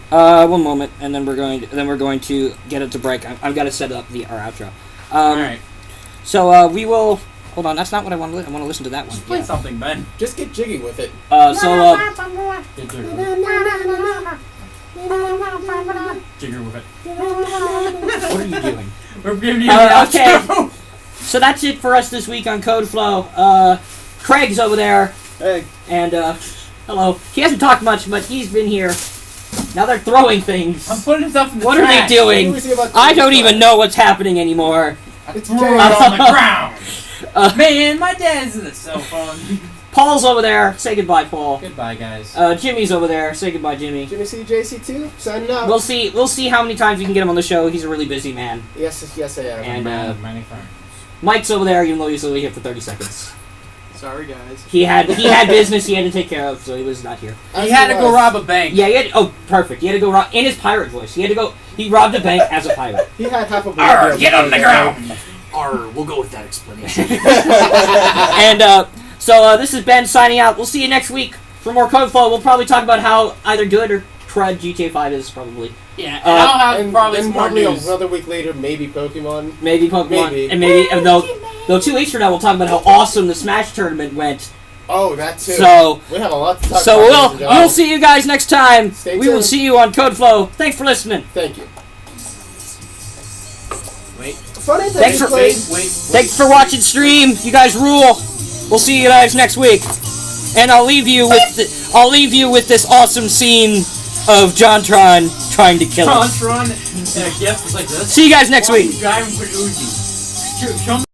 1 moment, and then we're going to get it to break. I've got to set up our outro. All right. So we will. Hold on, that's not what I want to. I want to listen to that one. Just play something, Ben. Just get jiggy with it. Jigger with it. What are you doing? We're giving you the okay. outro. So that's it for us this week on Code Flow. Craig's over there. Hey. And hello. He hasn't talked much, but he's been here. Now they're throwing things. I'm putting stuff in the What trash. are they doing? I don't even know what's happening anymore. It's on the ground. Man, my dad's in the cell phone. Paul's over there. Say goodbye, Paul. Goodbye, guys. Jimmy's over there. Say goodbye, Jimmy. Jimmy C, JC2, signing out. We'll see how many times we can get him on the show. He's a really busy man. Yes, I am. And many friends. Mike's over there, even though he's only here for 30 seconds. Sorry, guys. He had business he had to take care of, so he was not here. He had to go rob a bank. Yeah, perfect. He had to go rob in his pirate voice. He robbed a bank as a pirate. He had half a Arr, get on the ground. Arr, we'll go with that explanation. And so this is Ben signing out. We'll see you next week for more Code Flow. We'll probably talk about how either good or crud GTA 5 is, probably. Yeah, and I'll have and probably then some more news. another week later, maybe Pokemon. Maybe Pokemon. Maybe. And maybe, though 2 weeks from now, we'll talk about how awesome the Smash tournament went. Oh, that too. So we have a lot to talk so about. we'll see you guys next time. Stay we will tuned. see you on Code Flow. Thanks for listening. Thank you. Wait. Funny Thanks for watching stream. You guys rule. We'll see you guys next week. And I'll leave you with this awesome scene of JonTron trying to kill us. JonTron in a gift like this. See you guys next week. Driving with Uzi. Show me